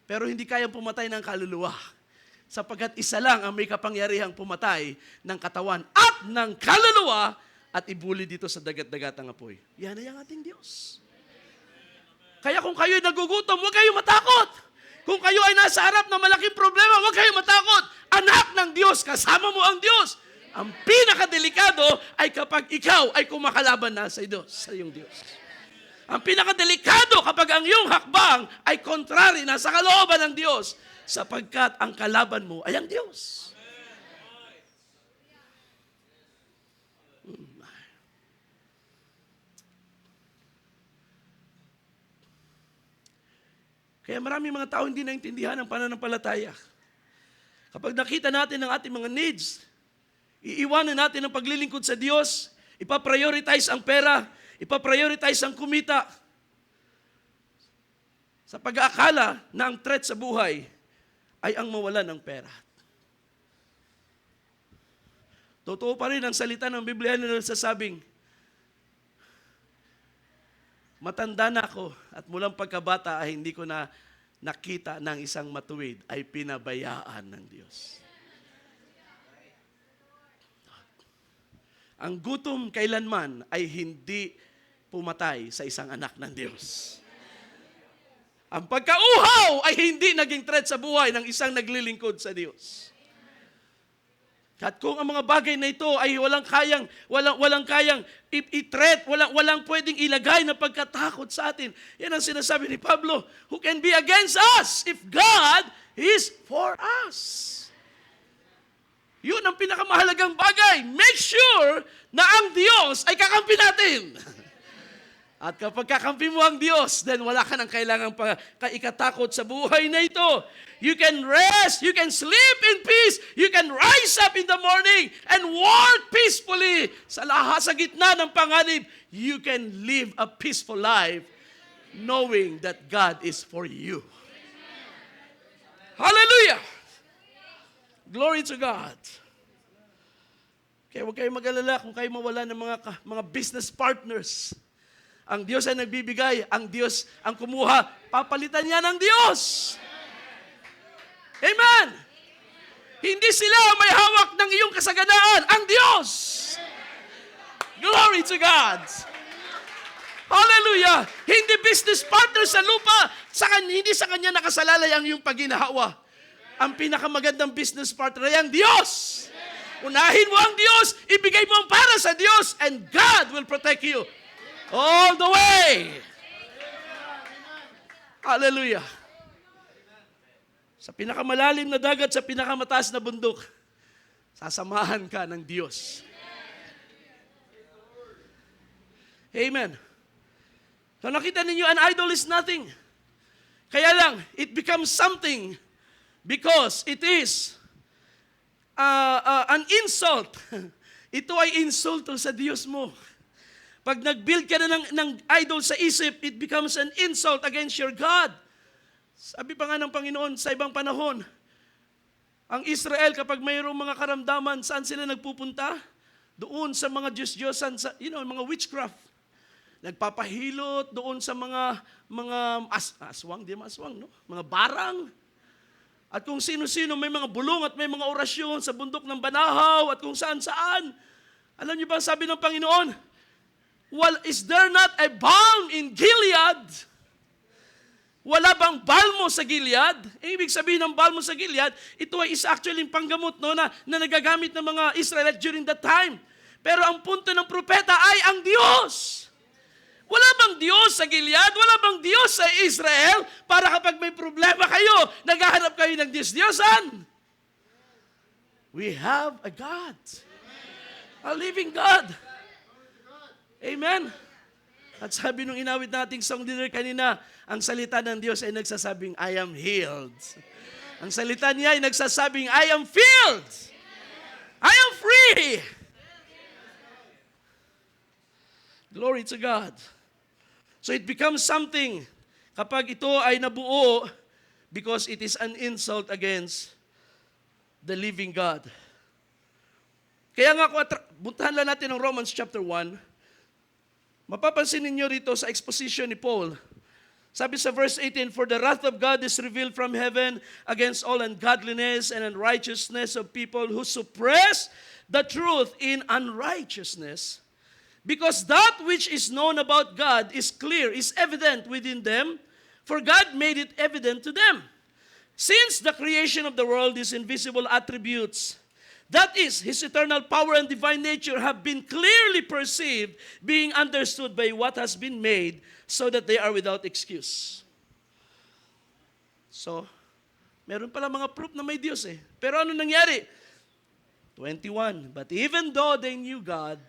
pero hindi kayang pumatay ng kaluluwa. Sapagkat isa lang ang may kapangyarihang pumatay ng katawan at ng kaluluwa at ibuli dito sa dagat-dagatang apoy. Yan ay ang ating Diyos. Kaya kung kayo'y nagugutom, huwag kayong matakot. Kung kayo ay nasa harap ng malaking problema, huwag kayong matakot. Anak ng Diyos, kasama mo ang Diyos. Ang pinakadelikado ay kapag ikaw ay kumakalaban na sa iyong Diyos. Ang pinakadelikado kapag ang iyong hakbang ay kontrary na sa kalooban ng Diyos, sapagkat ang kalaban mo ay ang Diyos. Kaya maraming mga tao hindi naintindihan ang pananampalataya. Kapag nakita natin ang ating mga needs, iiwanan natin ang paglilingkod sa Diyos, ipaprioritize ang pera, ipaprioritize ang kumita, sa pag-aakala na ang threat sa buhay ay ang mawalan ng pera. Totoo pa rin ang salita ng Biblia na nagsasabing, matanda na ako at mulang pagkabata ay hindi ko na nakita ng isang matuwid ay pinabayaan ng Diyos. Ang gutom kailanman ay hindi pumatay sa isang anak ng Diyos. Ang pagkauhaw ay hindi naging threat sa buhay ng isang naglilingkod sa Diyos. At kung ang mga bagay na ito ay walang kayang i-threat, walang pwedeng ilagay na pagkatakot sa atin. Yan ang sinasabi ni Pablo, who can be against us if God is for us? Yun ang pinakamahalagang bagay. Make sure na ang Diyos ay kakampi natin. At kapag kakampi mo ang Diyos, then wala ka nang kailangang ikatakot sa buhay na ito. You can rest, you can sleep in peace, you can rise up in the morning and walk peacefully sa gitna ng panganib. You can live a peaceful life knowing that God is for you. Hallelujah! Glory to God. Kaya huwag kayong mag-alala kung kayo mawala ng mga business partners. Ang Diyos ay nagbibigay, ang Diyos ang kumuha, papalitan niya ng Diyos. Amen! Hindi sila may hawak ng iyong kasaganaan, ang Diyos! Glory to God! Hallelujah! Hindi business partner sa lupa, hindi sa kanya nakasalalay ang iyong paginahawa. Ang pinakamagandang business partner ay ang Diyos! Unahin mo ang Diyos, ibigay mo ang para sa Diyos, and God will protect you. All the way. Hallelujah. Sa pinakamalalim na dagat, sa pinakamataas na bundok, sasamahan ka ng Diyos. Amen. So nakita ninyo, an idol is nothing. Kaya lang, it becomes something because it is an insult. Ito ay insulto sa Diyos mo. Pag nag-build ka na ng idol sa isip, it becomes an insult against your God. Sabi pa nga ng Panginoon sa ibang panahon, ang Israel kapag mayroong mga karamdaman, saan sila nagpupunta? Doon sa mga Diyos-Diyosan, mga witchcraft. Nagpapahilot doon sa mga aswang, di aswang, no? Mga barang. At kung sino-sino may mga bulong at may mga orasyon sa bundok ng Banahaw at kung saan-saan. Alam niyo ba sabi ng Panginoon? Well, is there not a balm in Gilead? Wala bang balmo sa Gilead? Ibig sabihin ng balmo sa Gilead, ito ay is actually panggamot na nagagamit ng mga Israelites during that time. Pero ang punto ng propeta ay ang Diyos. Wala bang Diyos sa Gilead? Wala bang Diyos sa Israel? Para kapag may problema kayo, naghahanap kayo ng Diyos-Diyosan. We have a God. A living God. Amen? At sabi nung inawit nating song leader kanina, ang salita ng Diyos ay nagsasabing, I am healed. Ang salita niya ay nagsasabing, I am filled. I am free. Glory to God. So it becomes something kapag ito ay nabuo because it is an insult against the living God. Kaya nga, buntahan lang natin ang Romans chapter 1. Mapapansin ninyo rito sa exposition ni Paul. Sabi sa verse 18, for the wrath of God is revealed from heaven against all ungodliness and unrighteousness of people who suppress the truth in unrighteousness. Because that which is known about God is clear, is evident within them, for God made it evident to them. Since the creation of the world, His invisible attributes, that is, His eternal power and divine nature have been clearly perceived, being understood by what has been made, so that they are without excuse. So, meron pala mga proof na may Diyos eh. Pero ano nangyari? 21, but even though they knew God,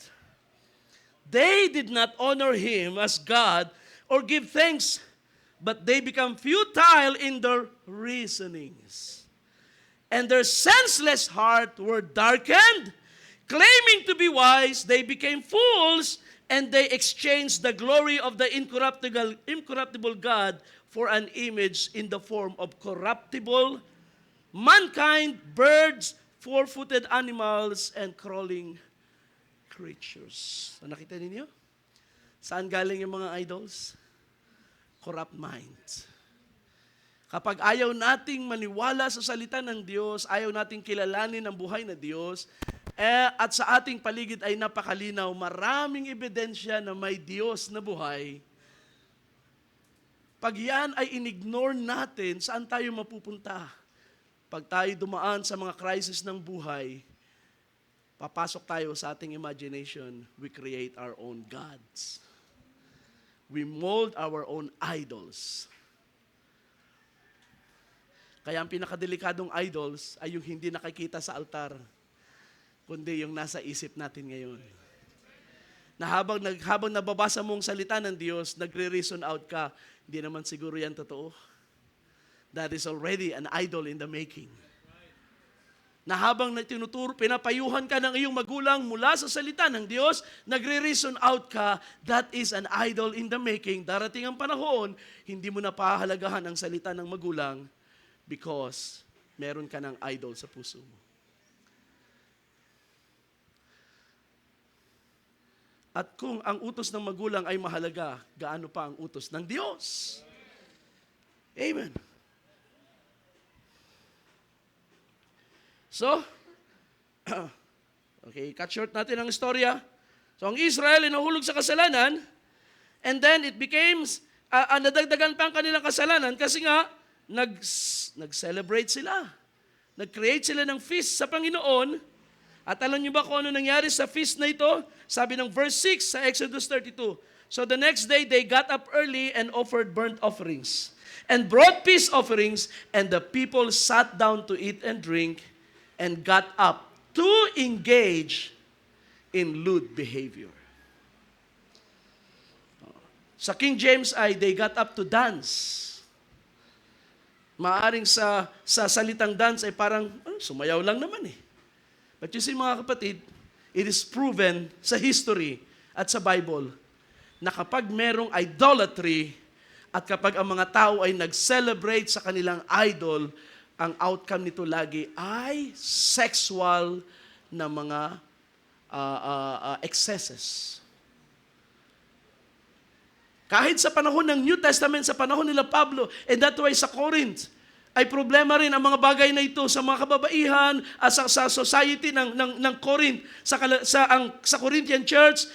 they did not honor Him as God or give thanks, but they become futile in their reasonings. And their senseless heart were darkened. Claiming to be wise, they became fools, and they exchanged the glory of the incorruptible God for an image in the form of corruptible, mankind, birds, four-footed animals, and crawling creatures. So, nakita ninyo? Saan galing yung mga idols? Corrupt minds. Kapag ayaw nating maniwala sa salita ng Diyos, ayaw nating kilalanin ang buhay na Diyos, at sa ating paligid ay napakalinaw, maraming ebidensya na may Diyos na buhay, Pag yan ay inignore natin, saan tayo mapupunta? Pag tayo dumaan sa mga crisis ng buhay, papasok tayo sa ating imagination, we create our own gods. We mold our own idols. Kaya ang pinakadelikadong idols ay yung hindi nakikita sa altar, kundi yung nasa isip natin ngayon. Na habang nababasa mo ang salita ng Diyos, nagre-reason out ka, hindi naman siguro yan totoo. That is already an idol in the making. Na habang pinapayuhan ka ng iyong magulang mula sa salita ng Diyos, nagre-reason out ka, that is an idol in the making. Darating ang panahon, hindi mo na pahalagahan ang salita ng magulang because meron ka ng idol sa puso mo. At kung ang utos ng magulang ay mahalaga, gaano pa ang utos ng Diyos? Amen. So, okay, cut short natin ang istorya. So, ang Israel ay nahulog sa kasalanan, and then it becomes, nadagdagan pa ang kanilang kasalanan kasi nga, nag-celebrate sila. Nag-create sila ng feast sa Panginoon. At alam niyo ba kung ano nangyari sa feast na ito? Sabi ng verse 6 sa Exodus 32. So the next day, they got up early and offered burnt offerings and brought peace offerings, and the people sat down to eat and drink and got up to engage in lewd behavior. Sa King James ay, they got up to dance. Maaring sa salitang dance ay parang, sumayaw lang naman eh. But you see mga kapatid, it is proven sa history at sa Bible na kapag merong idolatry at kapag ang mga tao ay nag-celebrate sa kanilang idol, ang outcome nito lagi ay sexual na mga excesses. Kahit sa panahon ng New Testament, sa panahon nila Pablo, and that way sa Corinth, ay problema rin ang mga bagay na ito sa mga kababaihan, sa society ng Corinth, sa Corinthian church,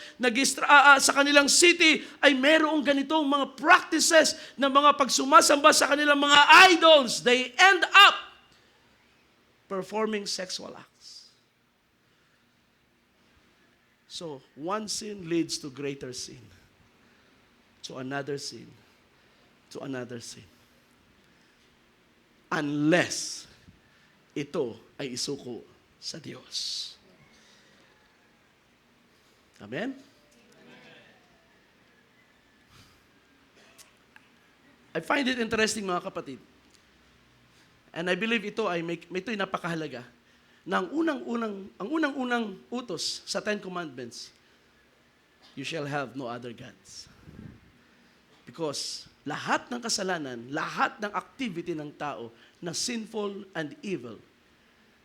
sa kanilang city, ay merong ganitong mga practices na mga pagsumasamba sa kanilang mga idols. They end up performing sexual acts. So, one sin leads to greater sin, to another sin, to another sin. Unless ito ay isuko sa Diyos. Amen? I find it interesting mga kapatid. And I believe ito ay ito'y napakahalaga. Na ang unang-unang utos sa Ten Commandments, you shall have no other gods. Because lahat ng kasalanan, lahat ng activity ng tao na sinful and evil,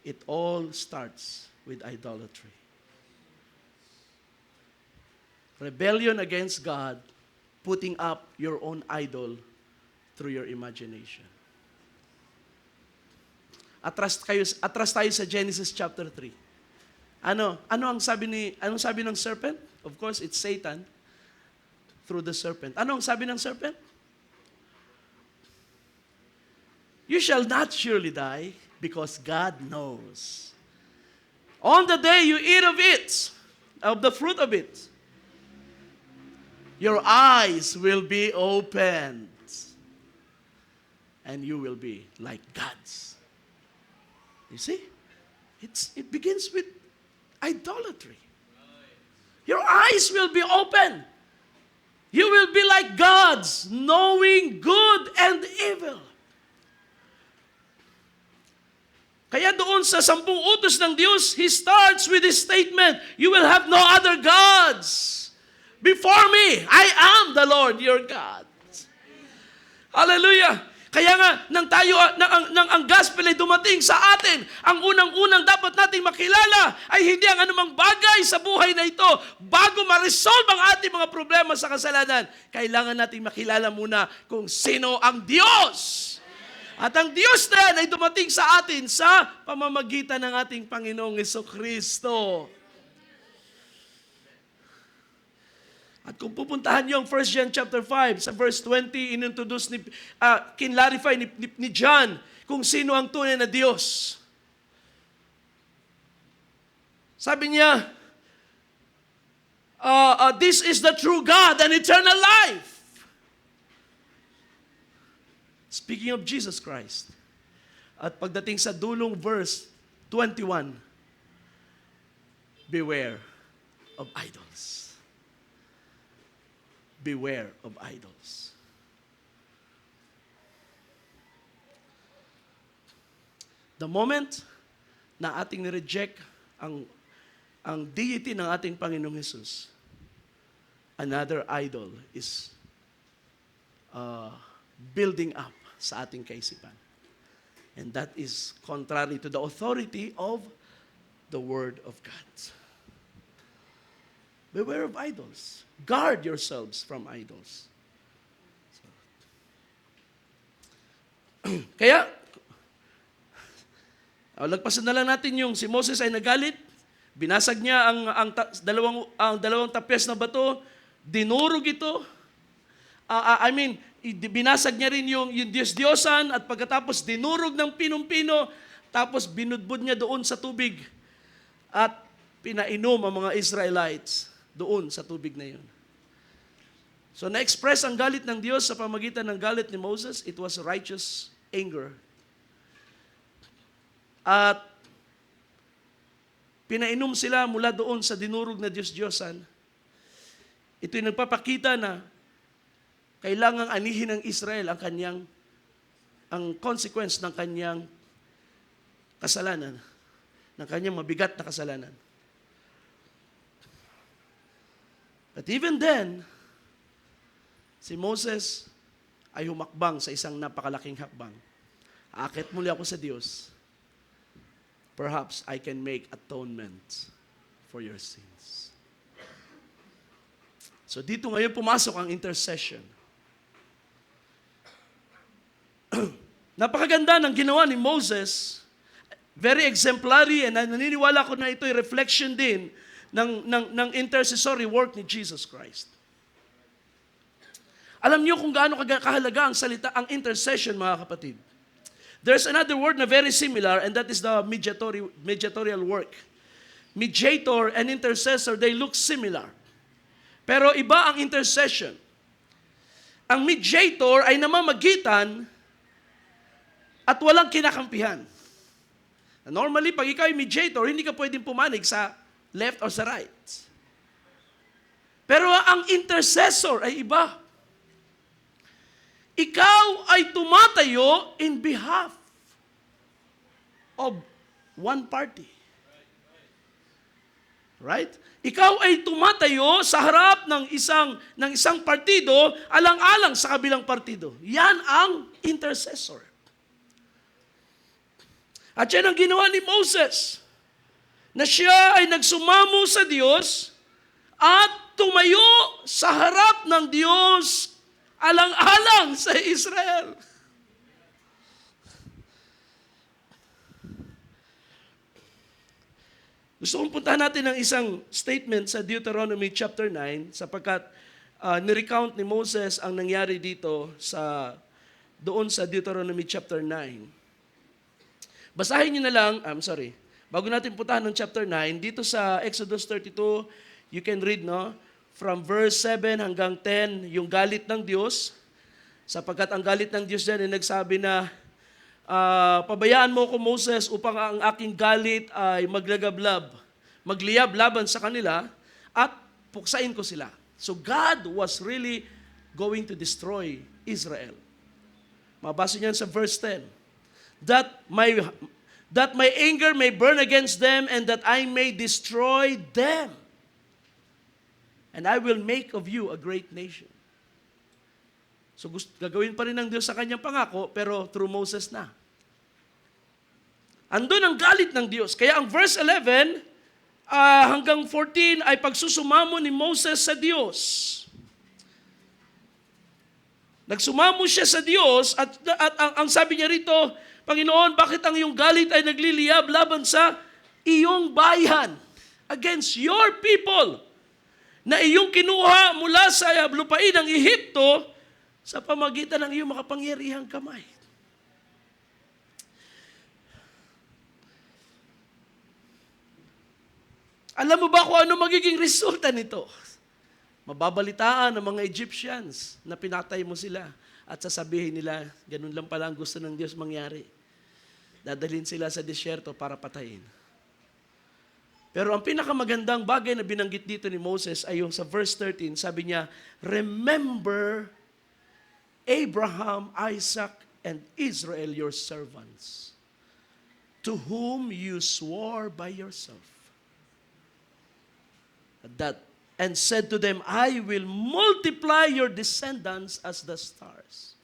it all starts with idolatry. Rebellion against God, putting up your own idol through your imagination. Atras tayo sa Genesis chapter 3. Anong sabi ng serpent? Of course, it's Satan through the serpent. Ano ang sabi ng serpent? You shall not surely die, because God knows. On the day you eat of it, of the fruit of it, your eyes will be opened, and you will be like gods. You see? It begins with idolatry. Your eyes will be open. You will be like gods, knowing good and evil. Kaya doon sa 10 utos ng Diyos, He starts with this statement, you will have no other gods before me. I am the Lord your God. Hallelujah! Kaya nga, ang gospel ay dumating sa atin, ang unang-unang dapat nating makilala ay hindi ang anumang bagay sa buhay na ito. Bago ma-resolve ang ating mga problema sa kasalanan, kailangan nating makilala muna kung sino ang Diyos. At ang Diyos na yan ay dumating sa atin sa pamamagitan ng ating Panginoong Jesucristo. At At kung pupuntahan niyo ang 1 John chapter 5, sa verse 20, inintroduce kinlarify ni John kung sino ang tunay na Diyos. Sabi niya, this is the true God and eternal life. Speaking of Jesus Christ. At pagdating sa dulong verse 21, beware of idols. Beware of idols. The moment na ating nireject ang deity ng ating Panginoong Jesus, another idol is building up sa ating kaisipan. And that is contrary to the authority of the Word of God. Beware of idols. Guard yourselves from idols. Kaya, lagpasan na lang natin yung si Moses ay nagalit, binasag niya ang dalawang tapyas na bato, dinurog ito. Binasag niya rin yung Diyos-Diyosan at pagkatapos dinurog ng pinong-pino, tapos binudbud niya doon sa tubig at pinainom ang mga Israelites doon sa tubig na yun. So na-express ang galit ng Diyos sa pamagitan ng galit ni Moses. It was righteous anger. At pinainom sila mula doon sa dinurog na Diyos-Diyosan. Ito'y nagpapakita na kailangang anihin ng Israel ang consequence ng kanyang kasalanan, ng kanyang mabigat na kasalanan. But even then, si Moses ay humakbang sa isang napakalaking hakbang. Aakit muli ako sa Diyos. Perhaps I can make atonement for your sins. So dito ngayon pumasok ang intercession. Napakaganda ng ginawa ni Moses. Very exemplary, and naniniwala ko na ito'y reflection din ng intercessory work ni Jesus Christ. Alam niyo kung gaano kahalaga ang intercession, mga kapatid. There's another word na very similar, and that is the mediatorial work. Mediator and intercessor, they look similar. Pero iba ang intercession. Ang mediator ay namamagitan at walang kinakampihan. Normally, pag ikaw ay mediator, hindi ka pwedeng pumanig sa left or sa right. Pero ang intercessor ay iba. Ikaw ay tumatayo in behalf of one party. Right? Ikaw ay tumatayo sa harap ng isang partido alang-alang sa kabilang partido. Yan ang intercessor. At yan ang ginawa ni Moses, na siya ay nagsumamo sa Diyos at tumayo sa harap ng Diyos alang-alang sa Israel. Gusto kong puntahan natin ng isang statement sa Deuteronomy chapter 9 sapagkat nirecount ni Moses ang nangyari dito doon sa Deuteronomy chapter 9. Basahin niyo na lang, bago natin puntahan ng chapter 9, dito sa Exodus 32, you can read, from verse 7 hanggang 10, yung galit ng Diyos, sapagkat ang galit ng Diyos dyan ay nagsabi na, pabayaan mo ko, Moses, upang ang aking galit ay magliyab laban sa kanila, at puksain ko sila. So God was really going to destroy Israel. Mabasa niyan sa verse 10. That my anger may burn against them, and that I may destroy them. And I will make of you a great nation. So gagawin pa rin ng Diyos sa kanyang pangako, pero through Moses na. Andun ang galit ng Diyos. Kaya ang verse 11 hanggang 14 ay pagsusumamo ni Moses sa Diyos. Nagsumamo siya sa Diyos at ang sabi niya rito, Panginoon, bakit ang iyong galit ay nagliliyab laban sa iyong bayan? Against your people. na iyong kinuha mula sa lupain ng Ehipto sa pamagitan ng iyong makapangyarihang kamay. Alam mo ba kung ano magiging resulta nito? Mababalitaan ng mga Egyptians na pinatay mo sila at sasabihin nila, ganun lang pala ang gusto ng Diyos mangyari. Dadalhin sila sa disyerto para patayin. Pero ang pinakamagandang bagay na binanggit dito ni Moses ay yung sa verse 13, sabi niya, remember Abraham, Isaac, and Israel your servants, to whom you swore by yourself. And said to them, I will multiply your descendants as the stars.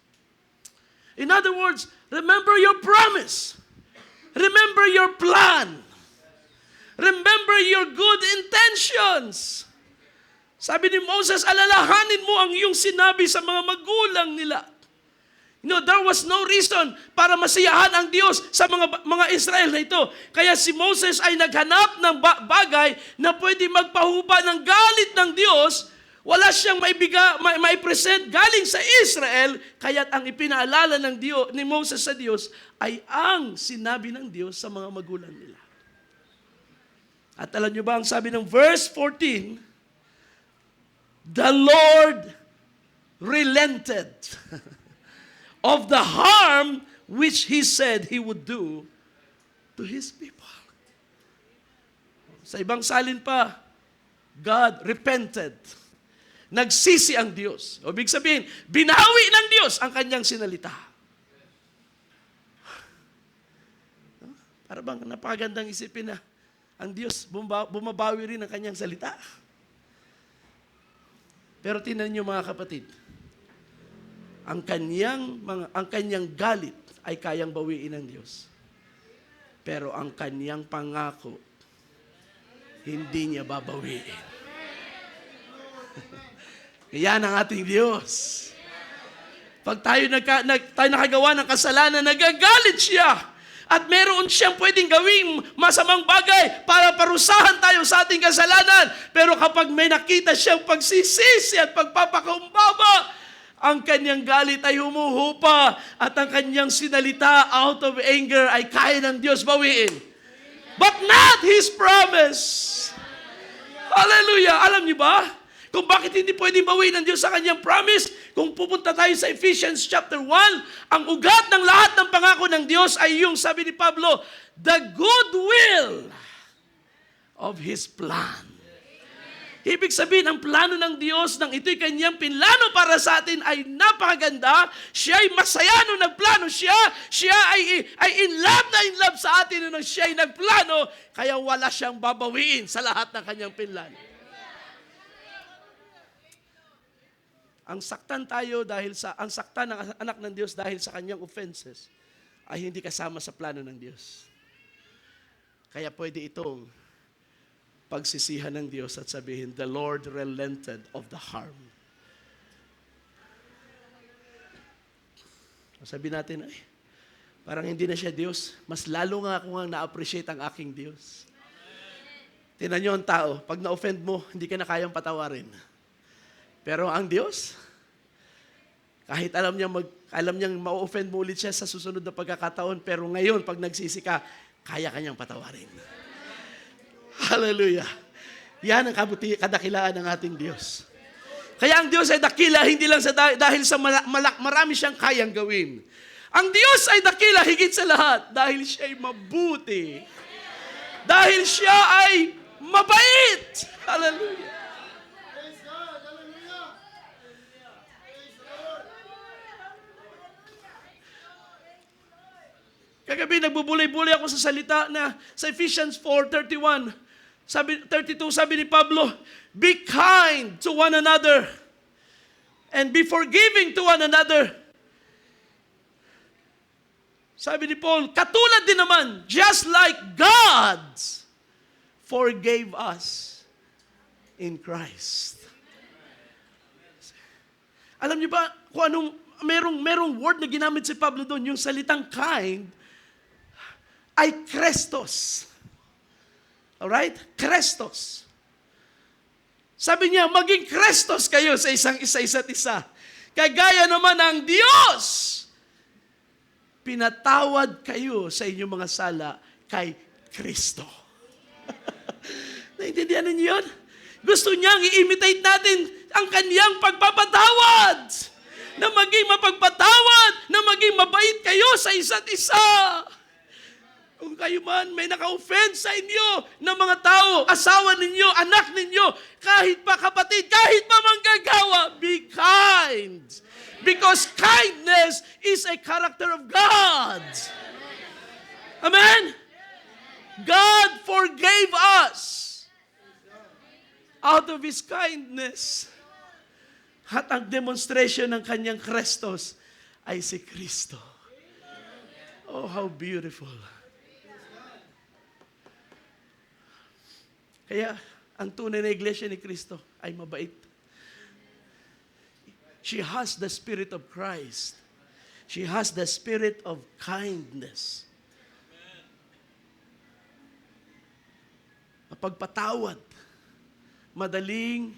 In other words, remember your promise. Remember your plan. Remember your good intentions. Sabi ni Moses, alalahanin mo ang iyong sinabi sa mga magulang nila. There was no reason para masiyahan ang Diyos sa mga Israel na ito. Kaya si Moses ay naghanap ng bagay na pwede magpahuba ng galit ng Diyos. Wala siyang maipresent galing sa Israel. Kaya't ang ipinaalala ni Moses sa Diyos ay ang sinabi ng Diyos sa mga magulang nila. At alam niyo ba ang sabi ng verse 14? The Lord relented of the harm which He said He would do to His people. Sa ibang salin pa, God repented. Nagsisi ang Diyos. O ibig sabihin, binawi ng Diyos ang kanyang sinalita. Para bang napakagandang isipin na ang Diyos bumabawi rin ang kanyang salita. Pero tingnan niyo mga kapatid, ang kanyang galit ay kayang bawiin ng Diyos. Pero ang kanyang pangako, hindi niya babawiin. Yan ang ating Diyos. Pag tayo nakagawa ng kasalanan, nagagalit siya. At meron siyang pwedeng gawing masamang bagay para parusahan tayo sa ating kasalanan. Pero kapag may nakita siyang pagsisisi at pagpapakumbaba, ang kanyang galit ay humuhupa at ang kanyang sinalita out of anger ay kaya ng Diyos bawiin. But not His promise. Hallelujah! Alam niyo ba kung bakit hindi pwedeng bawiin ng Diyos sa kanyang promise? Kung pupunta tayo sa Ephesians chapter 1, ang ugat ng lahat ng pangako ng Diyos ay yung sabi ni Pablo, the good will of His plan. Ibig sabihin, ang plano ng Diyos, nang ito'y kanyang pinlano para sa atin, ay napakaganda. Siya ay masaya nung nagplano siya. Siya ay in love sa atin nung siya ay nagplano. Kaya wala siyang babawiin sa lahat ng kanyang pinlano. Ang saktan ng anak ng Diyos dahil sa kanyang offenses ay hindi kasama sa plano ng Diyos. Kaya pwede itong pagsisihan ng Diyos at sabihin, the Lord relented of the harm. Sabi natin, parang hindi na siya Diyos. Mas lalo nga ako nga na-appreciate ang aking Diyos. Tingnan niyo ang tao, pag na-offend mo, hindi ka na kayang patawarin. Pero ang Diyos, kahit alam niyang ma-offend mo ulit siya sa susunod na pagkakataon, pero ngayon, pag nagsisi ka, kaya kanyang patawarin. Hallelujah. Yan ang kadakilaan ng ating Diyos. Kaya ang Diyos ay dakila, hindi lang dahil sa marami siyang kayang gawin. Ang Diyos ay dakila higit sa lahat dahil siya ay mabuti. Dahil siya ay mabait. Hallelujah. Kagabi, nagbubulay-bulay ako sa salita na sa Ephesians 4:32, sabi ni Pablo, be kind to one another and be forgiving to one another. Sabi ni Paul, katulad din naman, just like God forgave us in Christ. Alam niyo ba kung anong, merong word na ginamit si Pablo doon, yung salitang kind, ay Christos. Alright? Christos. Sabi niya, maging Kristos kayo sa isa't isa. Kagaya naman ng Diyos, pinatawad kayo sa inyong mga sala kay Kristo. Naintindihan ninyo yun? Gusto niyang i-imitate natin ang kaniyang pagpapatawad. Na maging mapagpatawad, na maging mabait kayo sa isa't isa. Kung kayo man may naka-offend sa inyo ng mga tao, asawa ninyo, anak ninyo, kahit pa kapatid, kahit pa manggagawa, be kind. Because kindness is a character of God. Amen? God forgave us out of His kindness. At ang demonstration ng kanyang Kristos ay si Kristo. Oh, how beautiful. Kaya, ang tunay na iglesia ni Kristo ay mabait. She has the Spirit of Christ. She has the Spirit of kindness. Mapagpatawad. Madaling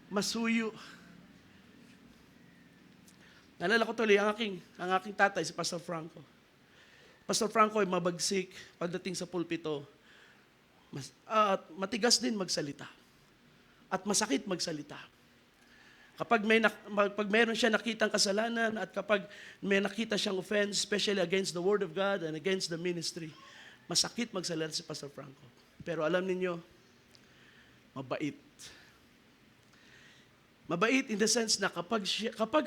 masuyo. Naalala ko tuloy ang aking tatay, si Pastor Franco. Pastor Franco ay mabagsik pagdating sa pulpito. Matigas din magsalita. At masakit magsalita. Kapag mayroon siya nakitang kasalanan at kapag may nakita siyang offense, especially against the Word of God and against the ministry, masakit magsalita si Pastor Franco. Pero alam ninyo, mabait. Mabait in the sense na kapag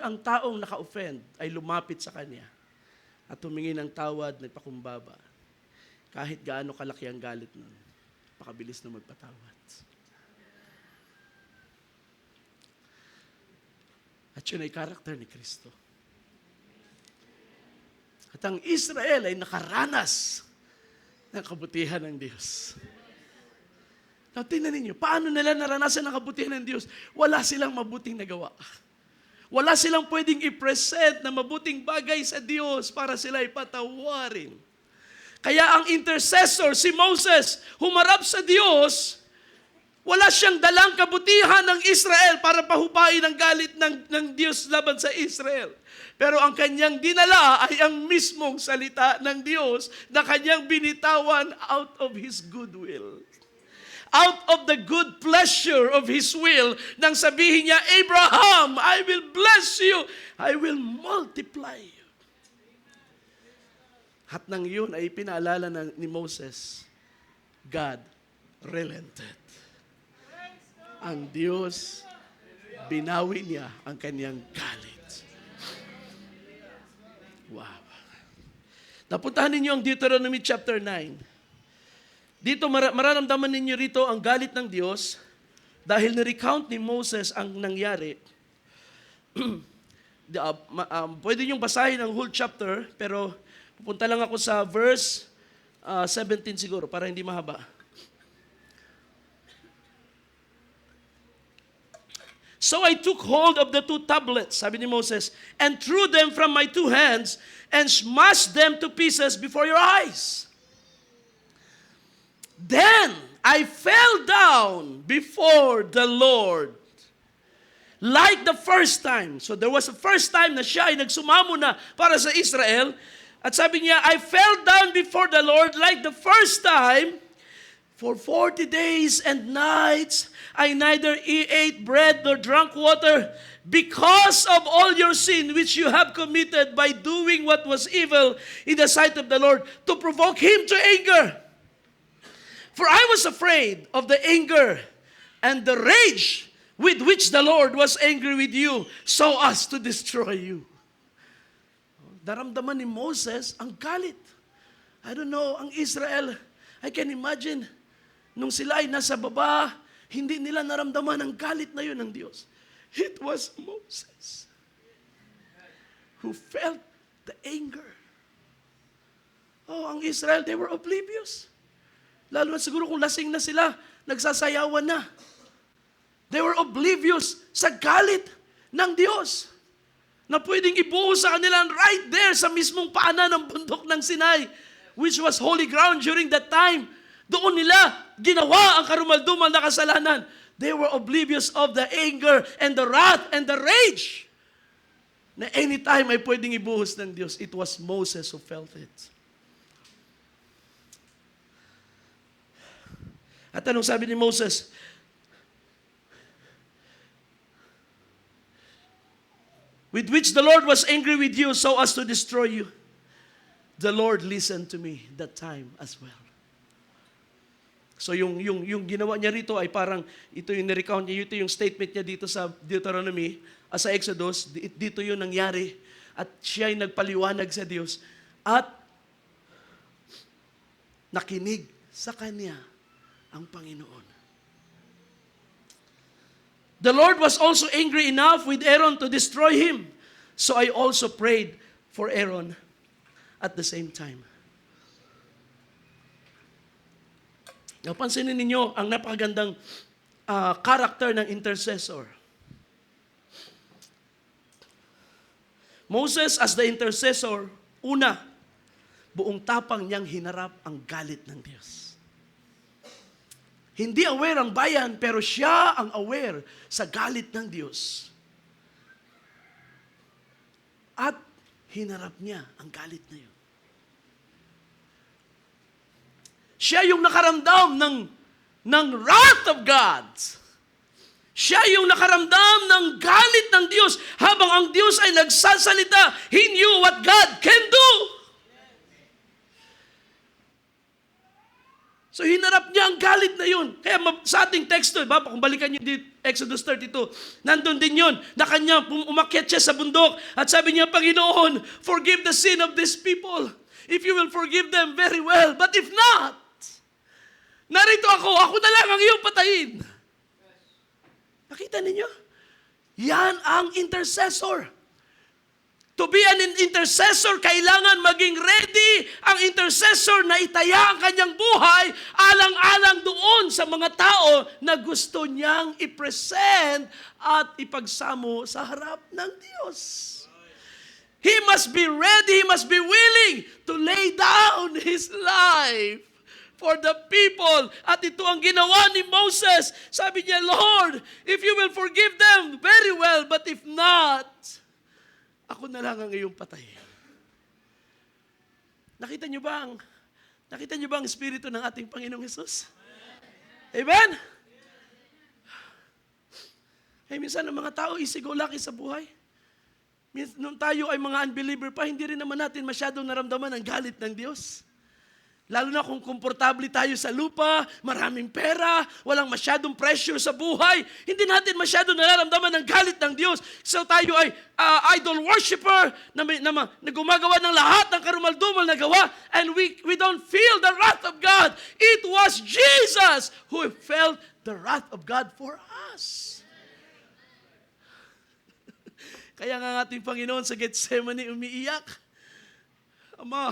ang taong naka-offend ay lumapit sa kanya at humingi ng tawad, nagpakumbaba, kahit gaano kalaki ang galit nun, pakabilis na magpatawad. At yun ay karakter ni Kristo. At ang Israel ay nakaranas ng kabutihan ng Diyos. Now, tingnan ninyo, paano nila naranasan ang kabutihan ng Diyos? Wala silang mabuting nagawa. Wala silang pwedeng i-present na mabuting bagay sa Diyos para sila ipatawarin. Kaya ang intercessor, si Moses, humarap sa Diyos, wala siyang dalang kabutihan ng Israel para pahupain ang galit ng Diyos laban sa Israel. Pero ang kanyang dinala ay ang mismong salita ng Diyos na kanyang binitawan out of His goodwill. Out of the good pleasure of His will, nang sabihin niya, Abraham, I will bless you. I will multiply you. At nang yun ay pinaalala ni Moses, God relented. Ang Diyos, binawi niya ang kanyang galit. Wow. Napuntahan ninyo ang Deuteronomy chapter 9. Dito mararamdaman ninyo rito ang galit ng Diyos dahil ni-recount ni Moses ang nangyari. Pwede niyong basahin ang whole chapter, pero pupunta lang ako sa verse 17 siguro para hindi mahaba. So I took hold of the two tablets, sabi ni Moses, and threw them from my two hands and smashed them to pieces before your eyes. Then I fell down before the Lord like the first time. So there was a first time na siya ay nagsumamo na para sa Israel. At sabi niya, I fell down before the Lord like the first time. For 40 days and nights I neither ate bread nor drank water because of all your sin which you have committed by doing what was evil in the sight of the Lord to provoke Him to anger. For I was afraid of the anger and the rage with which the Lord was angry with you so as to destroy you. Daramdaman ni Moses ang galit. I don't know, ang Israel, I can imagine, nung sila ay nasa baba, hindi nila naramdaman ang galit na yun ng Diyos. It was Moses who felt the anger. Oh, ang Israel, they were oblivious. Lalo na siguro kung lasing na sila, nagsasayawan na. They were oblivious sa galit ng Diyos na pwedeng ibuhos sa kanila right there sa mismong paanan ng bundok ng Sinai, which was holy ground during that time. Doon nila ginawa ang karumaldumal na kasalanan. They were oblivious of the anger and the wrath and the rage na anytime ay pwedeng ibuhos ng Diyos. It was Moses who felt it. At anong sabi ni Moses? With which the Lord was angry with you so as to destroy you. The Lord listened to me that time as well. So yung ginawa niya rito ay parang, ito yung nirecount niya, ito yung statement niya dito sa Deuteronomy, sa Exodus, dito yung nangyari. At siya ay nagpaliwanag sa Diyos. At nakinig sa Kanya ang Panginoon. The Lord was also angry enough with Aaron to destroy him. So I also prayed for Aaron at the same time. Now, pansinin ninyo ang napakagandang character ng intercessor. Moses as the intercessor, una, buong tapang niyang hinarap ang galit ng Diyos. Hindi aware ang bayan, pero siya ang aware sa galit ng Diyos. At hinarap niya ang galit na yun. Siya yung nakaramdam ng wrath of God. Siya yung nakaramdam ng galit ng Diyos habang ang Diyos ay nagsasalita. He knew what God can do. So hinarap niya ang galit na yun. Kaya sa ating teksto, kung balikan niyo dito, Exodus 32, nandun din yun, na kanya umakyat siya sa bundok at sabi niya, Panginoon, forgive the sin of these people. If you will forgive them, very well. But if not, narito ako na lang ang iyong patayin. Nakita ninyo? Yan ang intercessor. To be an intercessor, kailangan maging ready ang intercessor na itaya ang kanyang buhay alang-alang doon sa mga tao na gusto niyang i-present at ipagsamo sa harap ng Diyos. He must be ready, he must be willing to lay down his life for the people. At ito ang ginawa ni Moses. Sabi niya, Lord, if you will forgive them, very well, but if not, ako na lang ang iyong patayin. Nakita niyo ba ang Espiritu ng ating Panginoong Hesus? Amen? Minsan ang mga tao easy-go-lucky sa buhay. Nung tayo ay mga unbeliever pa, hindi rin naman natin masyadong naramdaman ang galit ng Diyos. Lalo na kung komportable tayo sa lupa, maraming pera, walang masyadong pressure sa buhay, hindi natin masyadong nararamdaman ang galit ng Diyos. So tayo ay idol worshiper na gumagawa ng lahat ng karumaldumal na gawa, and we don't feel the wrath of God. It was Jesus who felt the wrath of God for us. Kaya nga ating Panginoon sa Gethsemane umiiyak, Ama,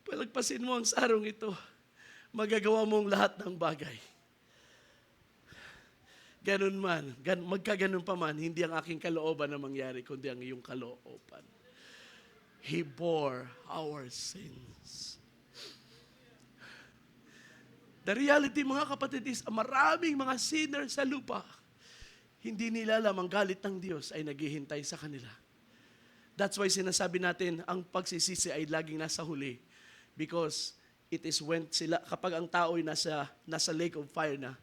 palagpasin mo ang sarong ito, magagawa mo ang lahat ng bagay. Ganun man, magkaganon pa man, hindi ang aking kalooban na mangyari, kundi ang iyong kalooban. He bore our sins. The reality, mga kapatid, is maraming mga sinners sa lupa, hindi nila alam ang galit ng Diyos ay naghihintay sa kanila. That's why sinasabi natin, ang pagsisisi ay laging nasa huli. Because it is when kapag ang tao ay nasa lake of fire na,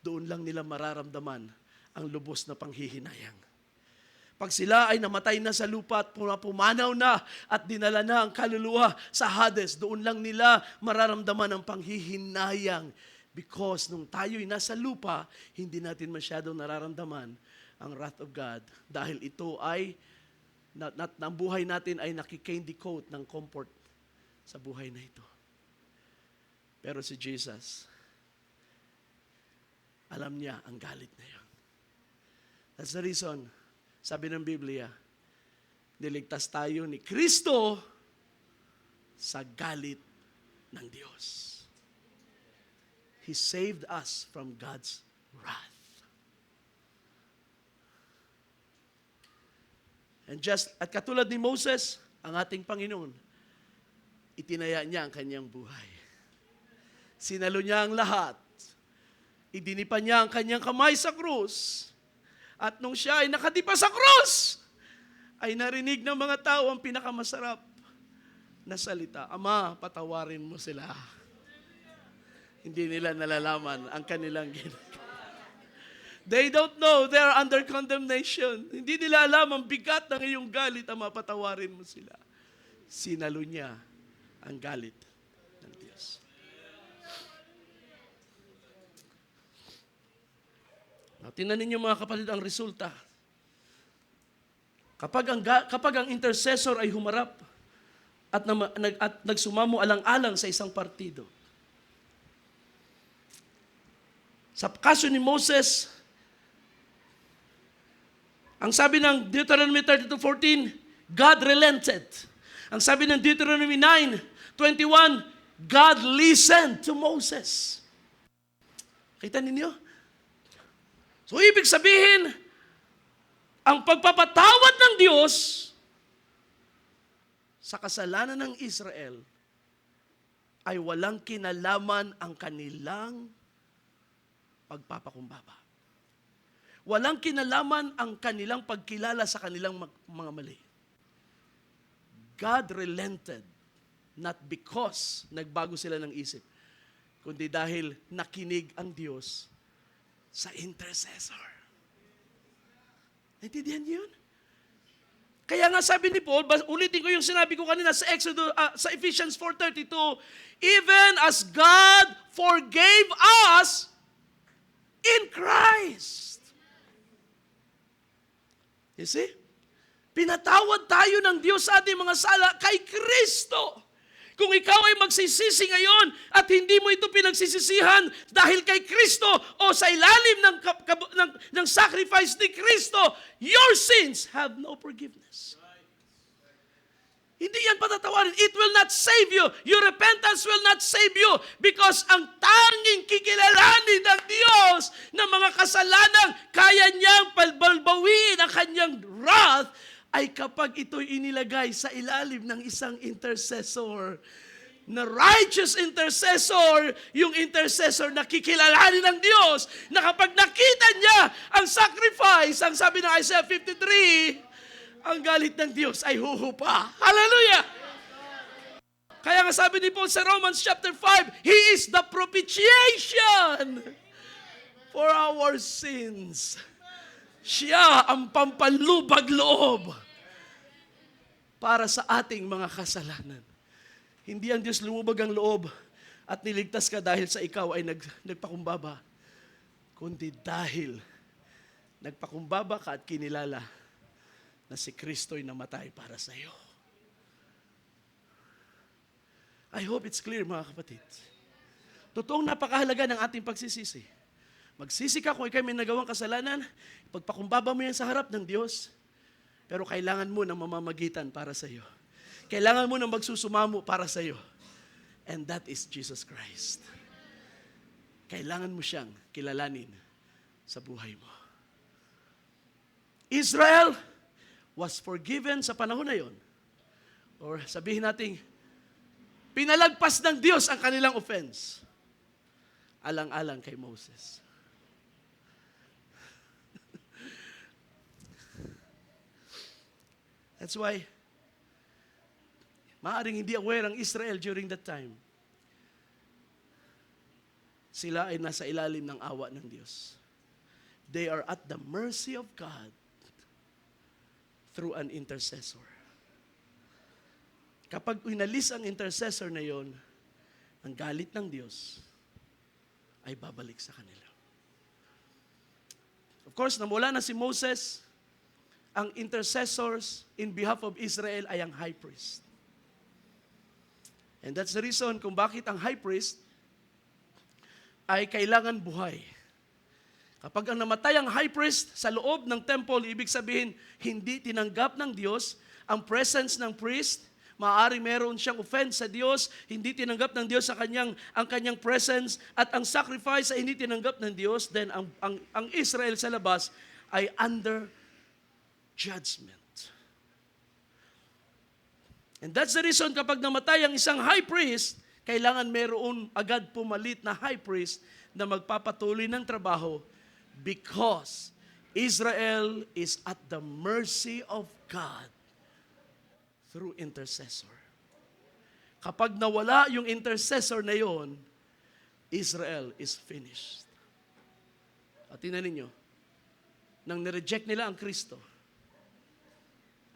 doon lang nila mararamdaman ang lubos na panghihinayang. Pag sila ay namatay na sa lupa at pumanaw na at dinala na ang kaluluwa sa Hades, doon lang nila mararamdaman ang panghihinayang. Because nung tayo'y nasa lupa, hindi natin masyadong nararamdaman ang wrath of God. Dahil ito ay, ang buhay natin ay nakikindi coat ng comfort sa buhay na ito. Pero si Jesus, alam niya ang galit na yun. That's the reason, sabi ng Biblia, niligtas tayo ni Kristo sa galit ng Diyos. He saved us from God's wrath. At katulad ni Moses, ang ating Panginoon, itinaya niya ang kanyang buhay Sinalo niya ang lahat. Idinipa niya ang kanyang kamay sa krus. At nung siya ay nakadipa sa krus, ay narinig ng mga tao ang pinakamasarap na salita. Ama, patawarin mo sila. Hindi nila nalalaman ang kanilang ginagawa. They don't know, they are under condemnation. Hindi nila alam ang bigat ng iyong galit, Ama, patawarin mo sila. Sinalo niya ang galit ng Diyos. Now, tingnan ninyo mga kapatid ang resulta. Kapag ang intercessor ay humarap at nagsumamo alang-alang sa isang partido. Sa kaso ni Moses, ang sabi ng Deuteronomy 32:14, God relented. Ang sabi ng Deuteronomy 9:21, God listened to Moses. Kita ninyo? So ibig sabihin, ang pagpapatawad ng Diyos sa kasalanan ng Israel ay walang kinalaman ang kanilang pagpapakumbaba. Walang kinalaman ang kanilang pagkilala sa kanilang mga mali. God relented, not because nagbago sila ng isip, kundi dahil nakinig ang Diyos sa intercessor. Naintindihan niyo yun? Kaya nga sabi ni Paul, ulitin ko yung sinabi ko kanina sa sa Ephesians 4:32, even as God forgave us in Christ. You see? Pinatawad tayo ng Diyos sa ating mga sala kay Kristo. Kung ikaw ay magsisisi ngayon at hindi mo ito pinagsisisihan dahil kay Kristo o sa ilalim ng sacrifice ni Kristo, your sins have no forgiveness. Hindi yan patatawarin. It will not save you. Your repentance will not save you because ang tanging kikilalanin ng Diyos ng mga kasalanang kaya niyang balbawiin ang kanyang wrath ay kapag ito'y inilagay sa ilalim ng isang intercessor. Na righteous intercessor, yung intercessor na kikilalanin ng Diyos, na kapag nakita niya ang sacrifice, ang sabi ng Isaiah 53, ang galit ng Diyos ay huhupa. Hallelujah! Kaya nga sabi ni Paul sa Romans chapter 5, He is the propitiation for our sins. Siya ang pampalubag loob para sa ating mga kasalanan. Hindi ang Diyos lumubag ang loob at niligtas ka dahil sa ikaw ay nagpakumbaba, kundi dahil nagpakumbaba ka at kinilala na si Kristo'y namatay para sa iyo. I hope it's clear, mga kapatid. Totoong napakahalaga ng ating pagsisisi. Magsisi ka kung ikaw may nagawang kasalanan, pagpakumbaba mo yan sa harap ng Diyos, pero kailangan mo ng mamamagitan para sa iyo. Kailangan mo ng magsusumamo para sa iyo. And that is Jesus Christ. Kailangan mo siyang kilalanin sa buhay mo. Israel was forgiven sa panahon na yon. Or sabihin natin, pinalagpas ng Diyos ang kanilang offense. Alang-alang kay Moses. That's why, maaaring hindi aware ang Israel during that time. Sila ay nasa ilalim ng awa ng Diyos. They are at the mercy of God through an intercessor. Kapag inalis ang intercessor na yon, ang galit ng Diyos ay babalik sa kanila. Of course, namula na si Moses, ang intercessors in behalf of Israel ay ang high priest. And that's the reason kung bakit ang high priest ay kailangan buhay. Kapag ang namatay ang high priest sa loob ng temple, ibig sabihin, hindi tinanggap ng Diyos ang presence ng priest. Maaaring meron siyang offense sa Diyos, hindi tinanggap ng Diyos ang kanyang presence, at ang sacrifice ay hindi tinanggap ng Diyos, then ang Israel sa labas ay under judgment. And that's the reason kapag namatay ang isang high priest, kailangan meron agad pumalit na high priest na magpapatuloy ng trabaho because Israel is at the mercy of God through intercessor. Kapag nawala yung intercessor na yon, Israel is finished. At tingnan ninyo, nang nireject nila ang Kristo,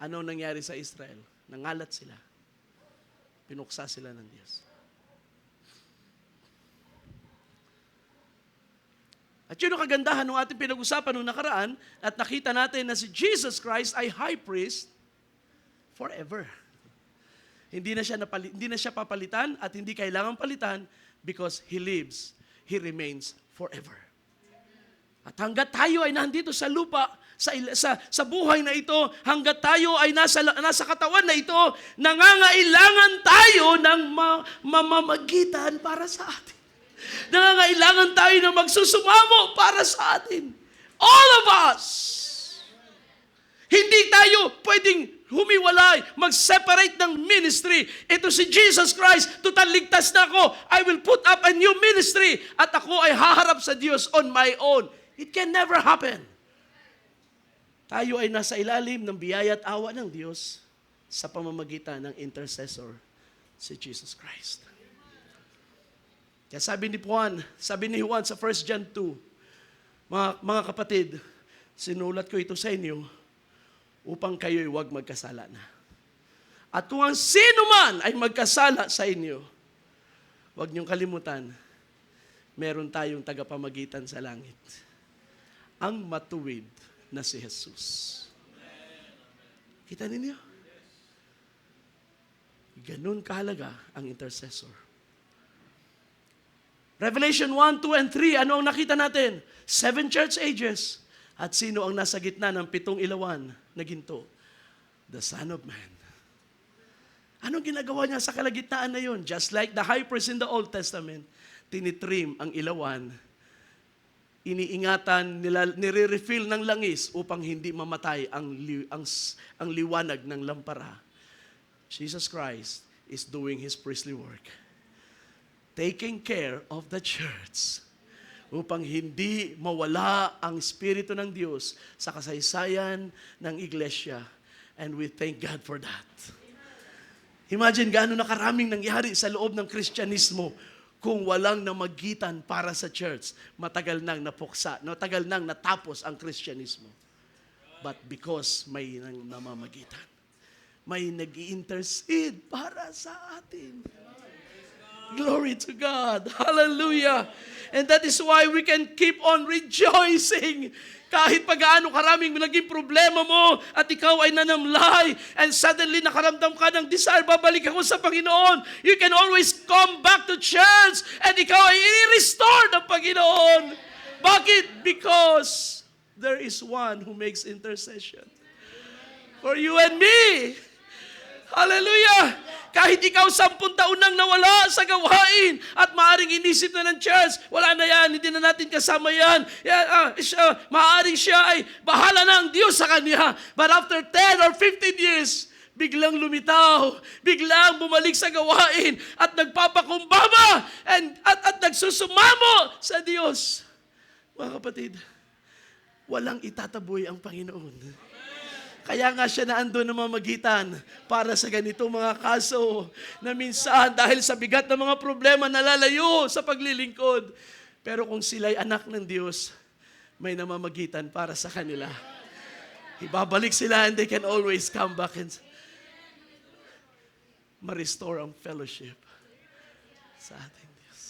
ano nangyari sa Israel? Nangalat sila. Pinuksa sila ng Diyos. At yun ang kagandahan ng ating pinag-usapan noong nakaraan at nakita natin na si Jesus Christ ay high priest forever. Hindi na siya papalitan at hindi kailangan palitan because He lives, He remains forever. At hanggat tayo ay nandito sa lupa, sa buhay na ito, hanggat tayo ay nasa katawan na ito, nangangailangan tayo ng mamamagitan para sa atin. Nangangailangan tayo na magsusumamo para sa atin. All of us. Hindi tayo pwedeng humiwalay, mag-separate ng ministry. Ito si Jesus Christ, total ligtas na ako. I will put up a new ministry at ako ay haharap sa Diyos on my own. It can never happen. Tayo ay nasa ilalim ng biyaya at awa ng Diyos sa pamamagitan ng intercessor, si Jesus Christ. Kaya sabi ni Juan sa 1 John 2, mga kapatid, sinulat ko ito sa inyo upang kayo'y huwag magkasala na. At kung ang sino man ay magkasala sa inyo, huwag niyong kalimutan, meron tayong tagapamagitan sa langit. Ang matuwid na si Jesus. Kita ninyo? Ganun kahalaga ang intercessor. Revelation 1, 2, and 3, ano ang nakita natin? 7 church ages. At sino ang nasa gitna ng 7 ilawan na ginto? The Son of Man. Anong ginagawa niya sa kalagitnaan na yun? Just like the high priest in the Old Testament, tinitrim ang ilawan, iniingatan, nire-refill ng langis upang hindi mamatay ang liwanag ng lampara. Jesus Christ is doing His priestly work, taking care of the church upang hindi mawala ang Espiritu ng Diyos sa kasaysayan ng iglesia. And we thank God for that. Imagine gaano na karaming nangyari sa loob ng Kristyanismo kung walang namagitan para sa church. Matagal nang napuksa, matagal nang natapos ang Kristyanismo. But because may namamagitan, may nag-i-intercede para sa atin. Glory to God. Hallelujah. And that is why we can keep on rejoicing. Kahit pag-aano karaming naging problema mo at ikaw ay nanamlay and suddenly nakaramdam ka ng desire, babalik ako sa Panginoon. You can always come back to church and ikaw ay i-restore ng Panginoon. Bakit? Because there is one who makes intercession for you and me. Hallelujah! Kahit ikaw 10 taon nang nawala sa gawain at maaring inisip na ng church, wala na yan, hindi na natin kasama yan. Maaring siya ay bahala na ang Diyos sa kanya. But after 10 or 15 years, biglang lumitaw, biglang bumalik sa gawain at nagpapakumbaba at nagsusumamo sa Diyos. Mga kapatid, walang itataboy ang Panginoon. Kaya nga siya na andun na mamagitan para sa ganitong mga kaso na minsan dahil sa bigat ng mga problema nalalayo sa paglilingkod. Pero kung sila'y anak ng Diyos, may namamagitan para sa kanila. Ibabalik sila and they can always come back and ma-restore ang fellowship sa ating Diyos.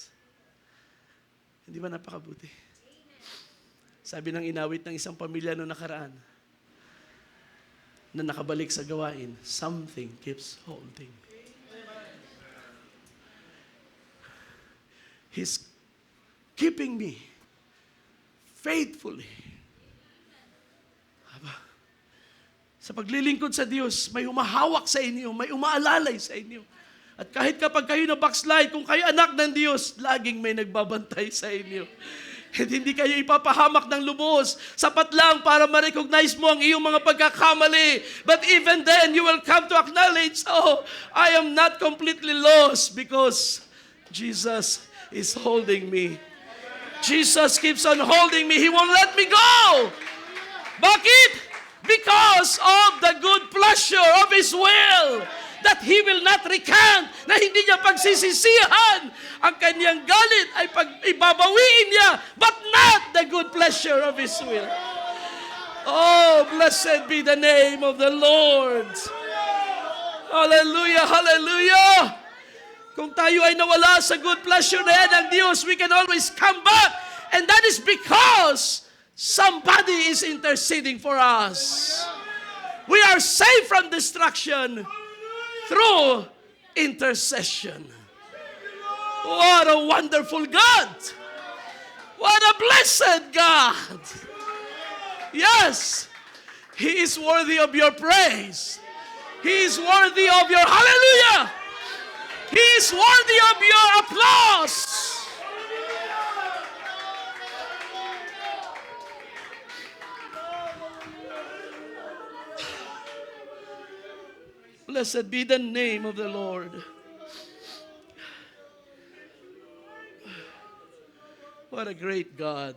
Hindi ba napakabuti? Sabi ng inawit ng isang pamilya noong nakaraan, na nakabalik sa gawain, something keeps holding. He's keeping me faithfully. Sa paglilingkod sa Diyos, may humahawak sa inyo, may umaalalay sa inyo. At kahit kapag kayo na backslide, kung kayo anak ng Diyos, laging may nagbabantay sa inyo. At hindi kayo ipapahamak ng lubos. Sapat lang para ma-recognize mo ang iyong mga pagkakamali. But even then, you will come to acknowledge, oh, I am not completely lost because Jesus is holding me. Jesus keeps on holding me. He won't let me go. Bakit? Because of the good pleasure of His will, that He will not recant, na hindi niya pagsisisihan. Ang kanyang galit ay ibabawiin niya, but not the good pleasure of His will. Oh, blessed be the name of the Lord. Hallelujah, hallelujah. Kung tayo ay nawala sa good pleasure na yan ng Diyos, we can always come back. And that is because somebody is interceding for us. We are saved from destruction through intercession. What a wonderful God! What a blessed God! Yes, He is worthy of your praise. He is worthy of your hallelujah. He is worthy of your applause. Blessed be the name of the Lord. What a great God.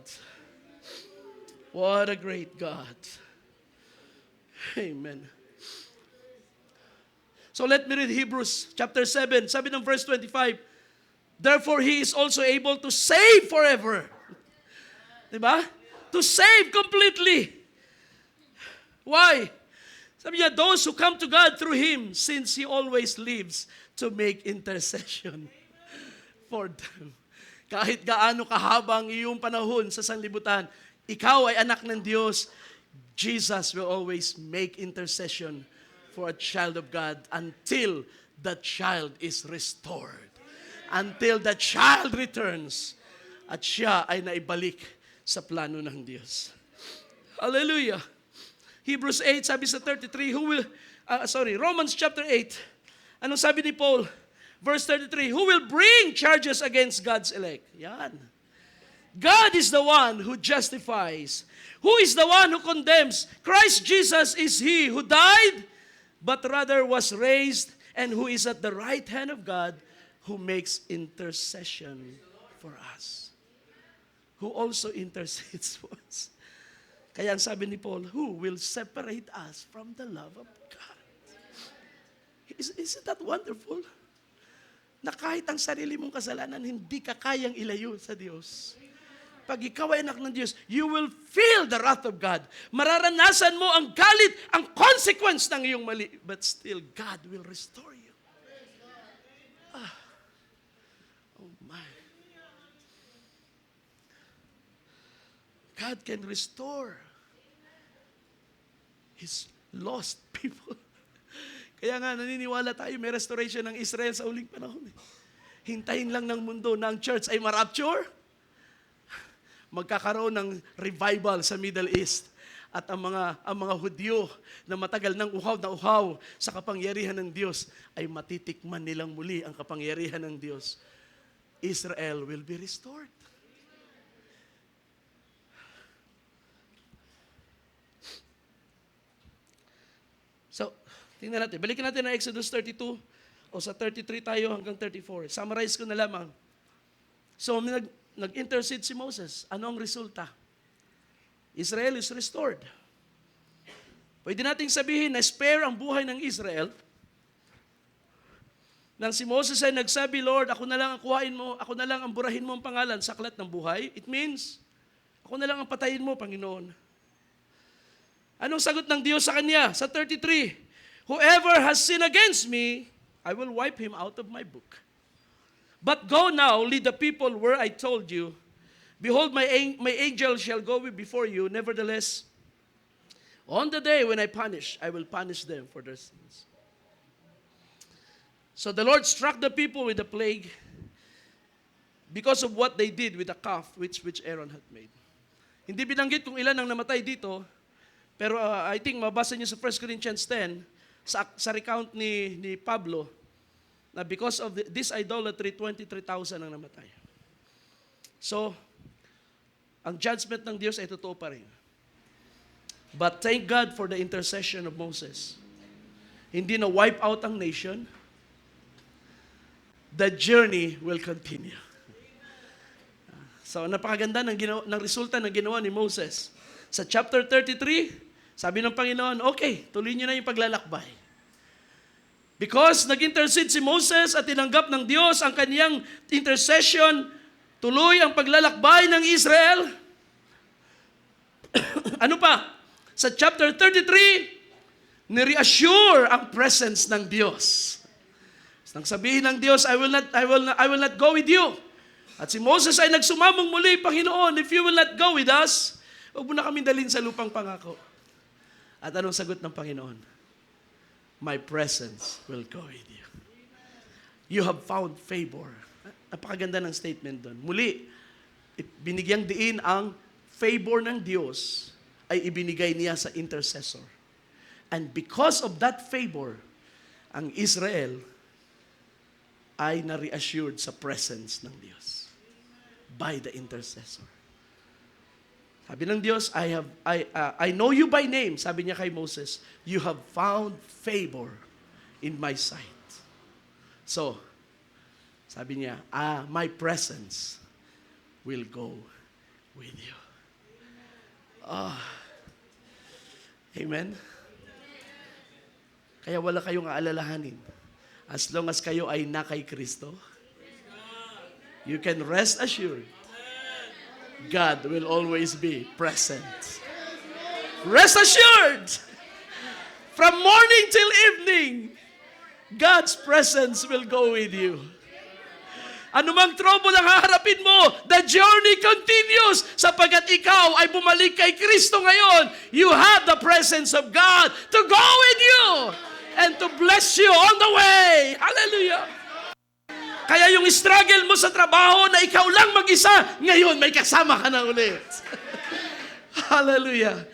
What a great God. Amen. So let me read Hebrews chapter 7. Sabi ng verse 25, therefore He is also able to save forever. Diba? To save completely. Why? Sabi niya, those who come to God through Him, since He always lives to make intercession for them. Kahit gaano kahabang iyong panahon sa sanlibutan, ikaw ay anak ng Diyos, Jesus will always make intercession for a child of God until the child is restored. Until the child returns at siya ay naibalik sa plano ng Diyos. Hallelujah. Hebrews 8, sabi sa 33, Romans chapter 8. Anong sabi ni Paul? Verse 33, who will bring charges against God's elect? Yan. God is the one who justifies. Who is the one who condemns? Christ Jesus is He who died, but rather was raised, and who is at the right hand of God, who makes intercession for us. Who also intercedes for us. Kaya ang sabi ni Paul, who will separate us from the love of God? Isn't that wonderful? Na kahit ang sarili mong kasalanan, hindi ka kayang ilayo sa Diyos. Pag ikaw ay anak ng Diyos, you will feel the wrath of God. Mararanasan mo ang galit, ang consequence ng iyong mali. But still, God will restore you. Oh my. God can restore His lost people. Kaya nga, naniniwala tayo, may restoration ng Israel sa uling panahon. Hintayin lang ng mundo na ang church ay marapture. Magkakaroon ng revival sa Middle East. At ang mga Hudyo na matagal ng uhaw na uhaw sa kapangyarihan ng Diyos ay matitikman nilang muli ang kapangyarihan ng Diyos. Israel will be restored. So, tingnan natin. Balikan natin na Exodus 32 o sa 33 tayo hanggang 34. Summarize ko na lamang. So, nag-intercede si Moses. Ano ang resulta? Israel is restored. Pwede nating sabihin na spare ang buhay ng Israel. Nang si Moses ay nagsabi, Lord, ako na lang ang kuhain mo, ako na lang ang burahin mo ang pangalan sa aklat ng buhay. It means, ako na lang ang patayin mo, Panginoon. Anong sagot ng Diyos sa kanya? Sa 33, whoever has sinned against me, I will wipe him out of my book. But go now, lead the people where I told you. Behold, my angel shall go before you. Nevertheless, on the day when I will punish them for their sins. So the Lord struck the people with a plague because of what they did with the calf which Aaron had made. Hindi binanggit kung ilan ang namatay dito, pero I think mabasa niyo sa 1 Corinthians 10, sa recount ni Pablo, na because of this idolatry, 23,000 ang namatay. So, ang judgment ng Diyos ay totoo pa rin. But thank God for the intercession of Moses. Hindi na wipe out ang nation. the journey will continue. So, napakaganda ng resulta ng ginawa ni Moses. Sa chapter 33, sabi ng Panginoon, okay, tuloy niyo na yung paglalakbay. Because nag-intercede si Moses at tinanggap ng Diyos ang kaniyang intercession, tuloy ang paglalakbay ng Israel. Ano pa? Sa chapter 33, ni-reassure ang presence ng Diyos. Nang sabihin ng Diyos, I will not go with you. At si Moses ay nagsumamong muli, Panginoon, if you will not go with us, huwag mo na kami dalhin sa lupang pangako. At anong sagot ng Panginoon? My presence will go with you. You have found favor. Napakaganda ng statement doon. Muli, binigyang diin ang favor ng Diyos ay ibinigay niya sa intercessor. And because of that favor, ang Israel ay na-reassured sa presence ng Diyos by the intercessor. Sabi ng Diyos, I know you by name. Sabi niya kay Moses, you have found favor in my sight. So, sabi niya, my presence will go with you. Amen? Kaya wala kayong aalalahanin. As long as kayo ay na kay Kristo, you can rest assured God will always be present. Rest assured! From morning till evening, God's presence will go with you. Anumang trouble ang haharapin mo, the journey continues sapagkat ikaw ay bumalik kay Kristo ngayon. You have the presence of God to go with you and to bless you on the way. Hallelujah! Kaya yung struggle mo sa trabaho na ikaw lang mag-isa, ngayon may kasama ka na ulit. Hallelujah.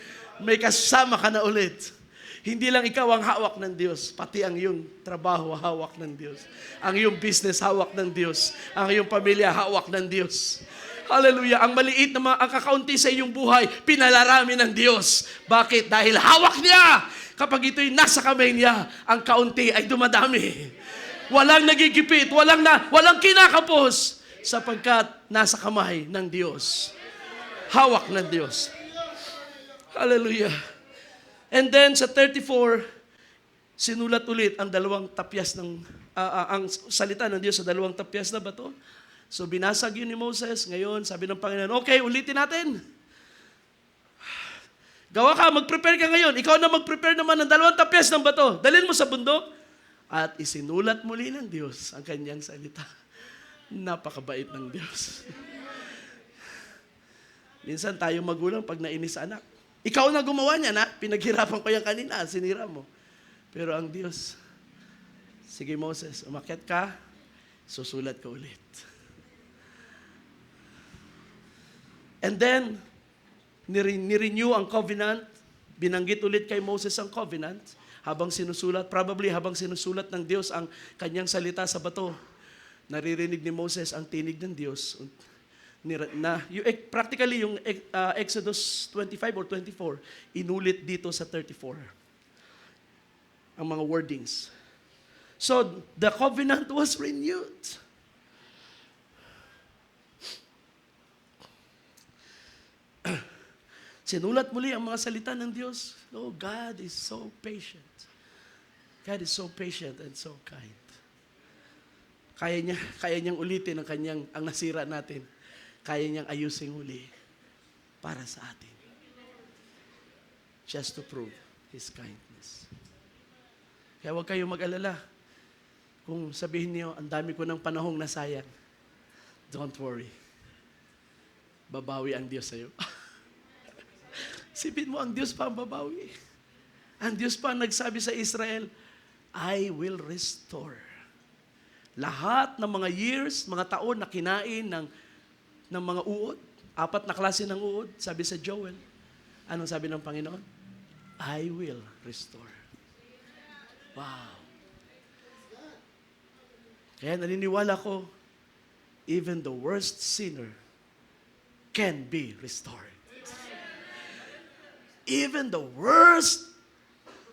May kasama ka na ulit. Hindi lang ikaw ang hawak ng Diyos, pati ang iyong trabaho hawak ng Diyos. Ang iyong business hawak ng Diyos. Ang iyong pamilya hawak ng Diyos. Hallelujah. Ang maliit na ang kakaunti sa iyong buhay, pinalarami ng Diyos. Bakit? Dahil hawak niya. Kapag ito'y nasa kamay niya, ang kaunti ay dumadami. Walang nagigipit, walang kinakapos sapagkat nasa kamay ng Diyos. Hawak ng Diyos. Hallelujah. And then sa 34, sinulat ulit ang dalawang tapyas ang salita ng Diyos sa dalawang tapyas na bato. So binasag yun ni Moses. Ngayon, sabi ng Panginoon, okay, ulitin natin. Gawa ka, mag-prepare ka ngayon. Ikaw na mag-prepare naman ng dalawang tapyas ng bato. Dalhin mo sa bundok. At isinulat muli ng Diyos ang kanyang salita. Napakabait ng Diyos. Minsan tayo magulang pag nainis sa anak. Ikaw na gumawa niya na, pinaghirapan ko yan kanina, sinira mo. Pero ang Diyos, sige Moses, umakyat ka, susulat ka ulit. And then, nirenew ang covenant, binanggit ulit kay Moses ang covenant, habang sinusulat ng Diyos ang kanyang salita sa bato, naririnig ni Moses ang tinig ng Diyos. Practically yung Exodus 25 or 24, inulit dito sa 34. Ang mga wordings. So, the covenant was renewed. Sinulat muli ang mga salita ng Diyos. Oh, God is so patient. God is so patient and so kind. Kaya niyang ulitin ang nasira natin. Kaya niyang ayusin uli para sa atin. Just to prove His kindness. Kaya huwag kayong mag-alala. Kung sabihin niyo, ang dami ko ng panahong nasayang, don't worry. Babawi ang Diyos sa'yo. Sipin mo, ang Diyos pa ang babawi. Ang Diyos pa ang nagsabi sa Israel, I will restore. Lahat ng mga years, mga taon na kinain ng mga uod, 4 na klase ng uod, sabi sa Joel. Anong sabi ng Panginoon? I will restore. Wow. Kaya naniniwala ko, even the worst sinner can be restored. Even the worst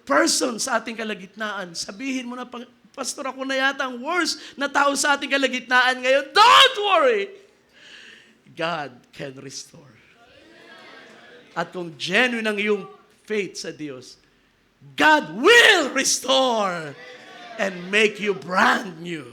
person sa ating kalagitnaan, sabihin mo na, Pastor, ako na yata ang worst na tao sa ating kalagitnaan ngayon. Don't worry! God can restore. At kung genuine ang iyong faith sa Diyos, God will restore and make you brand new.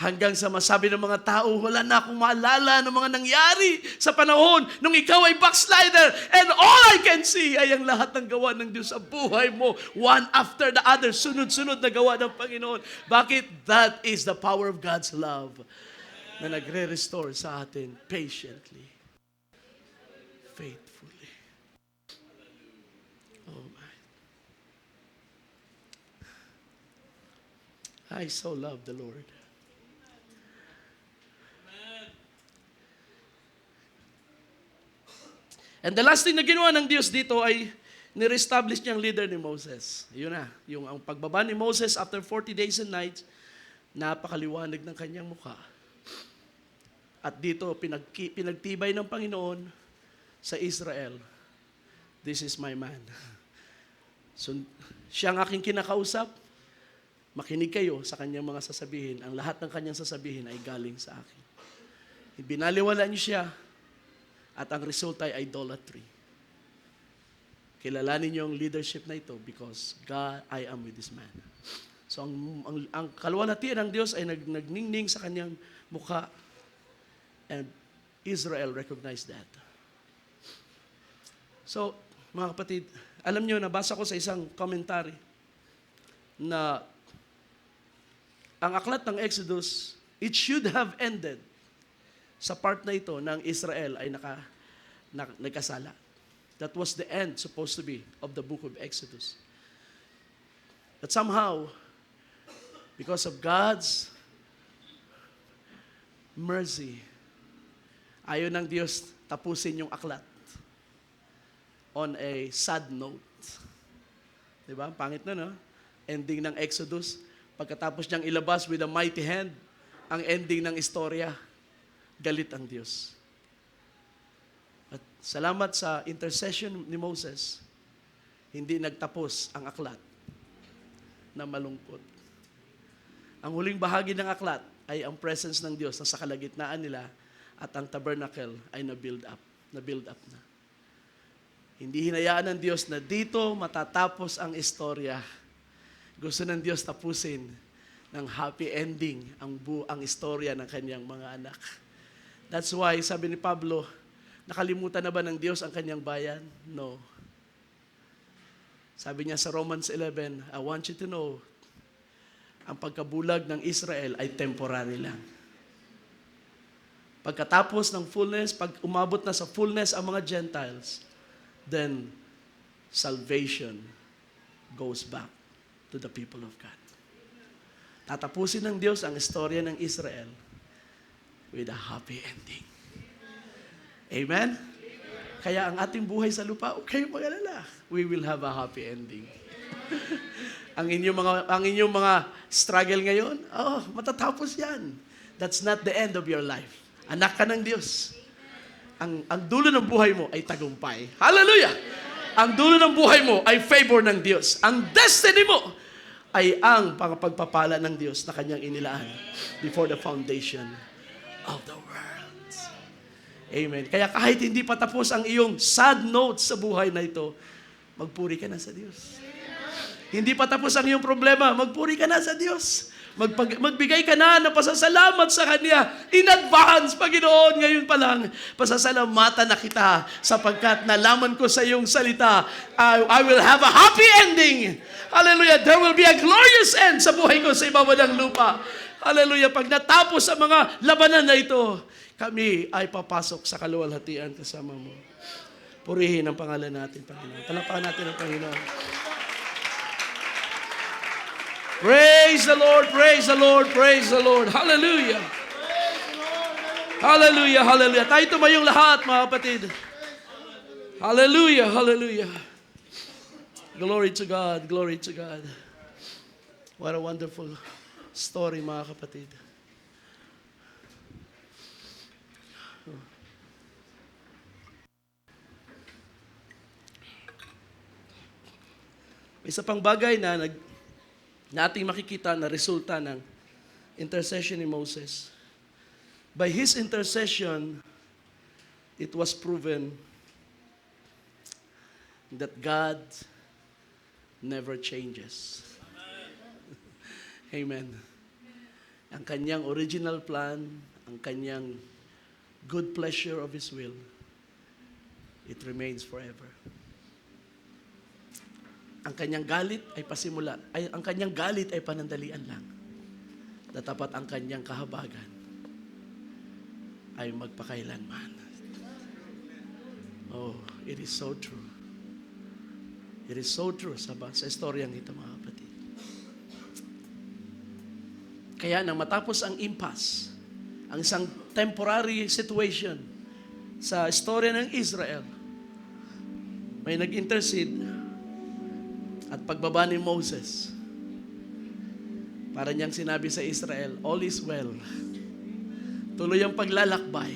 Hanggang sa masabi ng mga tao, wala na akong maalala ng mga nangyari sa panahon nung ikaw ay backslider. And all I can see ay ang lahat ng gawa ng Diyos sa buhay mo. One after the other, sunod-sunod na gawa ng Panginoon. Bakit? That is the power of God's love na nagre-restore sa atin patiently, faithfully. Oh my. I so love the Lord. And the last thing na ginawa ng Diyos dito ay ni-reestablish niyang leader ni Moses. Yun na, yung ang pagbaba ni Moses after 40 days and nights, napakaliwanag ng kanyang mukha. At dito, pinagtibay ng Panginoon sa Israel, this is my man. So, siya ang aking kinakausap, makinig kayo sa kanyang mga sasabihin. Ang lahat ng kanyang sasabihin ay galing sa akin. Binaliwala niyo siya, at ang resulta ay idolatry. Kilalanin niyo ang leadership na ito because God, I am with this man. So ang kaluwalhatian ng Diyos ay nagningning sa kanyang mukha, and Israel recognized that. So, mga kapatid, alam niyo, nabasa ko sa isang commentary na ang aklat ng Exodus, it should have ended sa part na ito ng Israel ay nagkasala. That was the end, supposed to be, of the book of Exodus. But somehow, because of God's mercy, ayaw ng Diyos tapusin yung aklat on a sad note. Diba? Pangit na, no? Ending ng Exodus. Pagkatapos niyang ilabas with a mighty hand, ang ending ng istorya, galit ang Diyos. At salamat sa intercession ni Moses, hindi nagtapos ang aklat na malungkot. Ang huling bahagi ng aklat ay ang presence ng Diyos na sa kalagitnaan nila at ang tabernacle ay na-build up na. Hindi hinayaan ng Diyos na dito matatapos ang istorya. Gusto ng Diyos tapusin ng happy ending ang istorya ng kanyang mga anak. That's why, sabi ni Pablo, nakalimutan na ba ng Diyos ang kanyang bayan? No. Sabi niya sa Romans 11, I want you to know, ang pagkabulag ng Israel ay temporary lang. Pagkatapos ng fullness, pag umabot na sa fullness ang mga Gentiles, then salvation goes back to the people of God. Tatapusin ng Diyos ang istorya ng Israel with a happy ending. Amen? Kaya ang ating buhay sa lupa, huwag kayong mag-alala. We will have a happy ending. ang inyong mga struggle ngayon, matatapos yan. That's not the end of your life. Anak ka ng Diyos. Ang dulo ng buhay mo ay tagumpay. Hallelujah! Ang dulo ng buhay mo ay favor ng Diyos. Ang destiny mo ay ang pagpapala ng Diyos na kanyang inilaan before the foundation of the world. Amen. Kaya kahit hindi pa tapos ang iyong sad notes sa buhay na ito, magpuri ka na sa Diyos. Hindi pa tapos ang iyong problema, magpuri ka na sa Diyos. Magbigay ka na ng pasasalamat sa Kanya in advance, Panginoon. Ngayon pa lang, pasasalamatan na kita sapagkat nalaman ko sa iyong salita, I will have a happy ending. Hallelujah. There will be a glorious end sa buhay ko sa ibabaw ng lupa. Hallelujah. Pag natapos ang mga labanan na ito, kami ay papasok sa kaluwalhatian kasama mo. Purihin ang pangalan natin, Panginoon. Palapakan natin ang Panginoon. Praise the Lord, praise the Lord, praise the Lord. Hallelujah. Hallelujah, hallelujah. Tayo tumayong lahat, mga kapatid. Hallelujah, hallelujah. Glory to God, glory to God. What a wonderful story, mga kapatid. Isa pang bagay na na ating makikita na resulta ng intercession ni Moses. By his intercession, it was proven that God never changes. Amen. Ang kanyang original plan, ang kanyang good pleasure of His will, it remains forever. Ang kanyang galit ay pasimula, ang kanyang galit ay panandalian lang. Tatapat ang kanyang kahabagan ay magpakailanman. Oh, it is so true. It is so true sa istoryang ito, mga kapatid. Kaya nang matapos ang impasse, ang isang temporary situation sa istorya ng Israel, may nag-intercede at pagbaba ni Moses, para niyang sinabi sa Israel, all is well. Tuloy ang paglalakbay.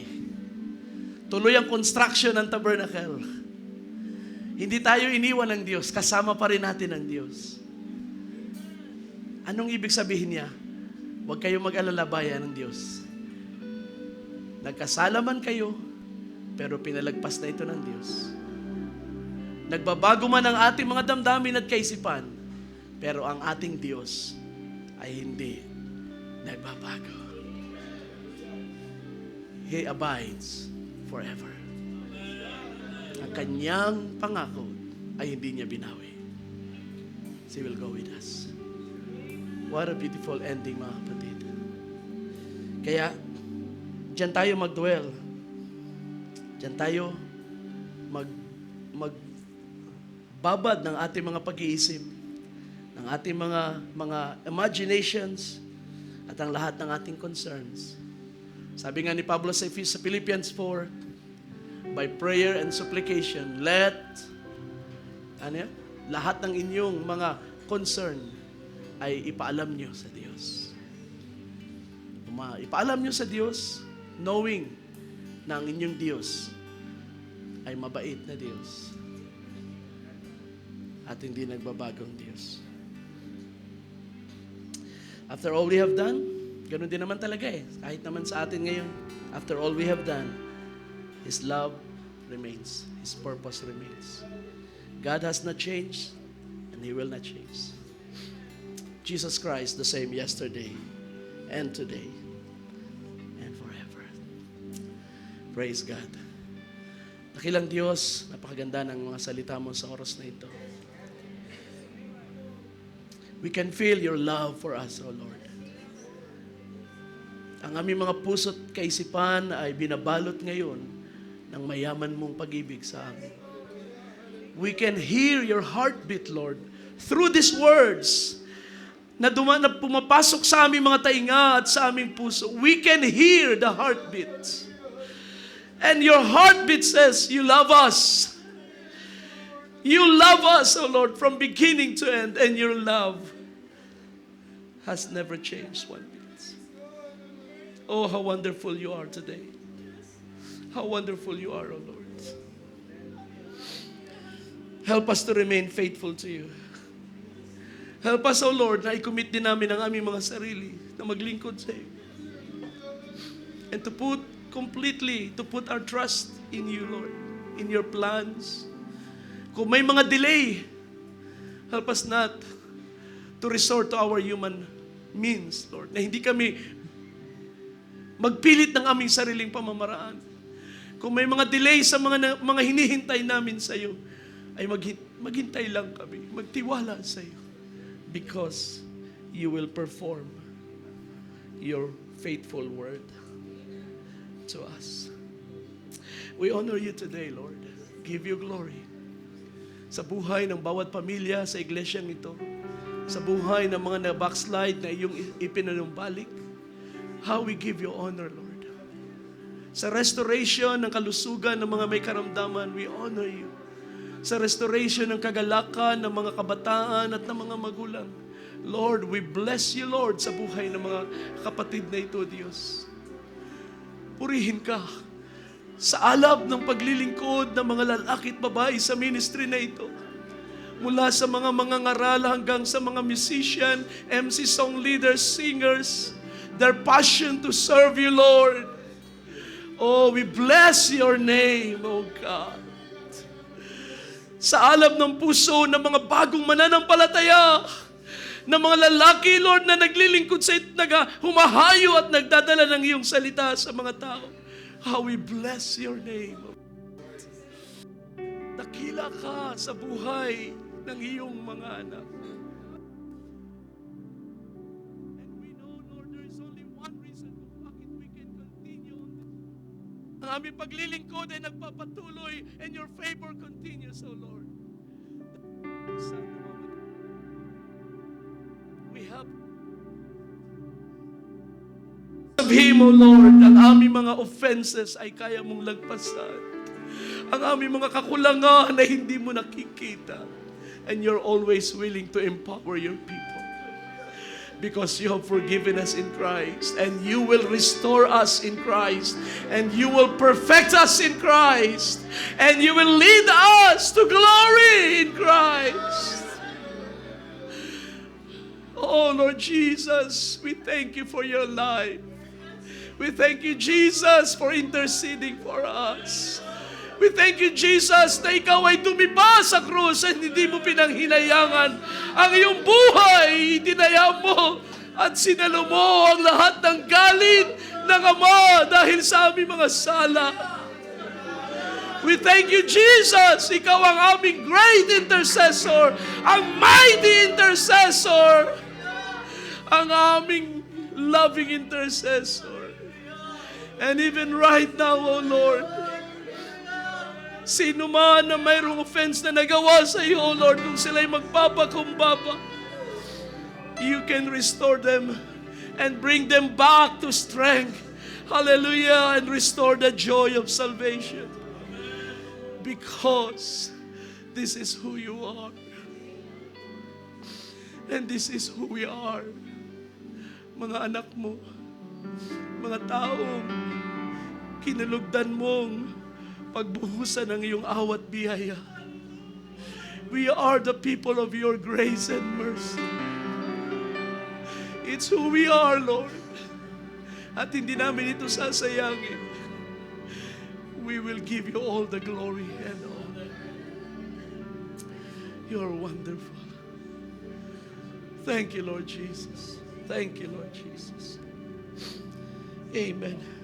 Tuloy ang construction ng tabernacle. Hindi tayo iniwan ng Diyos, kasama pa rin natin ang Diyos. Anong ibig sabihin niya? Huwag kayong mag-alala, bayan ng Diyos. Nagkasala man kayo, pero pinalagpas na ito ng Diyos. Nagbabago man ang ating mga damdamin at kaisipan, pero ang ating Diyos ay hindi nagbabago. He abides forever. Ang kanyang pangako ay hindi niya binawi. He will go with us. What a beautiful ending, mga kapatid. Kaya, diyan tayo mag-dwell. Diyan tayo magbabad ng ating mga pag-iisip, ng ating mga imaginations, at ang lahat ng ating concerns. Sabi nga ni Pablo sa Philippians 4, by prayer and supplication, lahat ng inyong mga concern ay ipaalam nyo sa Diyos. Ipaalam nyo sa Diyos, knowing na ang inyong Diyos ay mabait na Diyos at hindi nagbabagong Diyos. After all we have done, ganun din naman talaga kahit naman sa atin ngayon, after all we have done, His love remains. His purpose remains. God has not changed, and He will not change. Jesus Christ, the same yesterday and today and forever. Praise God. Dakilang Diyos, napakaganda ng mga salita mo sa oras na ito. We can feel your love for us, O Lord. Ang aming mga puso't kaisipan ay binabalot ngayon ng mayaman mong pag-ibig sa amin. We can hear your heartbeat, Lord, through these words na pumapasok sa aming mga tainga at sa aming puso. We can hear the heartbeat. And your heartbeat says, you love us. You love us, O Lord, from beginning to end, and your love has never changed one bit. Oh, how wonderful you are today. How wonderful you are, O Lord. Help us to remain faithful to you. Help us, O Lord, na i-commit din namin ang aming mga sarili na maglingkod sa iyo. And to put our trust in you, Lord, in your plans. Kung may mga delay, help us not to resort to our human means, Lord, na hindi kami magpilit ng aming sariling pamamaraan. Kung may mga delay sa mga hinihintay namin sa iyo, ay maghintay lang kami, magtiwala sa iyo. Because you will perform your faithful word to us. We honor you today, Lord. Give you glory. Sa buhay ng bawat pamilya sa iglesyang ito, sa buhay ng mga na-backslide na iyong ipinanumbalik, how we give you honor, Lord. Sa restoration ng kalusugan ng mga may karamdaman, we honor you. Sa restoration ng kagalakan ng mga kabataan at ng mga magulang, Lord, we bless you, Lord, sa buhay ng mga kapatid na ito, Diyos. Purihin ka sa alab ng paglilingkod ng mga lalaki at babae sa ministry na ito. Mula sa mga mangangaral hanggang sa mga musician, MC, song leaders, singers, their passion to serve you, Lord. Oh, we bless your name, oh God. Sa alab ng puso ng mga bagong mananampalataya, ng mga lalaki, Lord, na naglilingkod sa humahayo at nagdadala ng iyong salita sa mga tao. How we bless your name. Dakila ka sa buhay ng iyong mga anak. And we know, Lord, there is only one reason kung bakit we can continue on this. Ang aming paglilingkod ay nagpapatuloy and your favor continues, O Lord. We have of Him, O Lord, ang aming mga offenses ay kaya mong lagpasan. Ang aming mga kakulangan ay hindi mo nakikita. And you're always willing to empower your people. Because you have forgiven us in Christ. And you will restore us in Christ. And you will perfect us in Christ. And you will lead us to glory in Christ. Oh, Lord Jesus, we thank you for your life. We thank you, Jesus, for interceding for us. We thank you, Jesus, na ikaw ay tumiba sa krus at hindi mo pinanghinayangan ang iyong buhay. Itinaya mo at sinalo mo ang lahat ng galit ng Ama dahil sa aming mga sala. We thank you, Jesus. Ikaw ang aming great intercessor, ang mighty intercessor, ang aming loving intercessor. And even right now, O Lord, sino man na mayroong offense na nagawa sa iyo, O Lord, kung sila'y magpapakumbaba, you can restore them and bring them back to strength. Hallelujah. And restore the joy of salvation. Because this is who you are. And this is who we are. Mga anak mo, mga taong kinalugdan mong pagbuhusan ng iyong awat biyaya. We are the people of your grace and mercy. It's who we are, Lord. At hindi namin ito sasayangin. We will give you all the glory and honor. You're wonderful. Thank you, Lord Jesus. Thank you, Lord Jesus. Amen.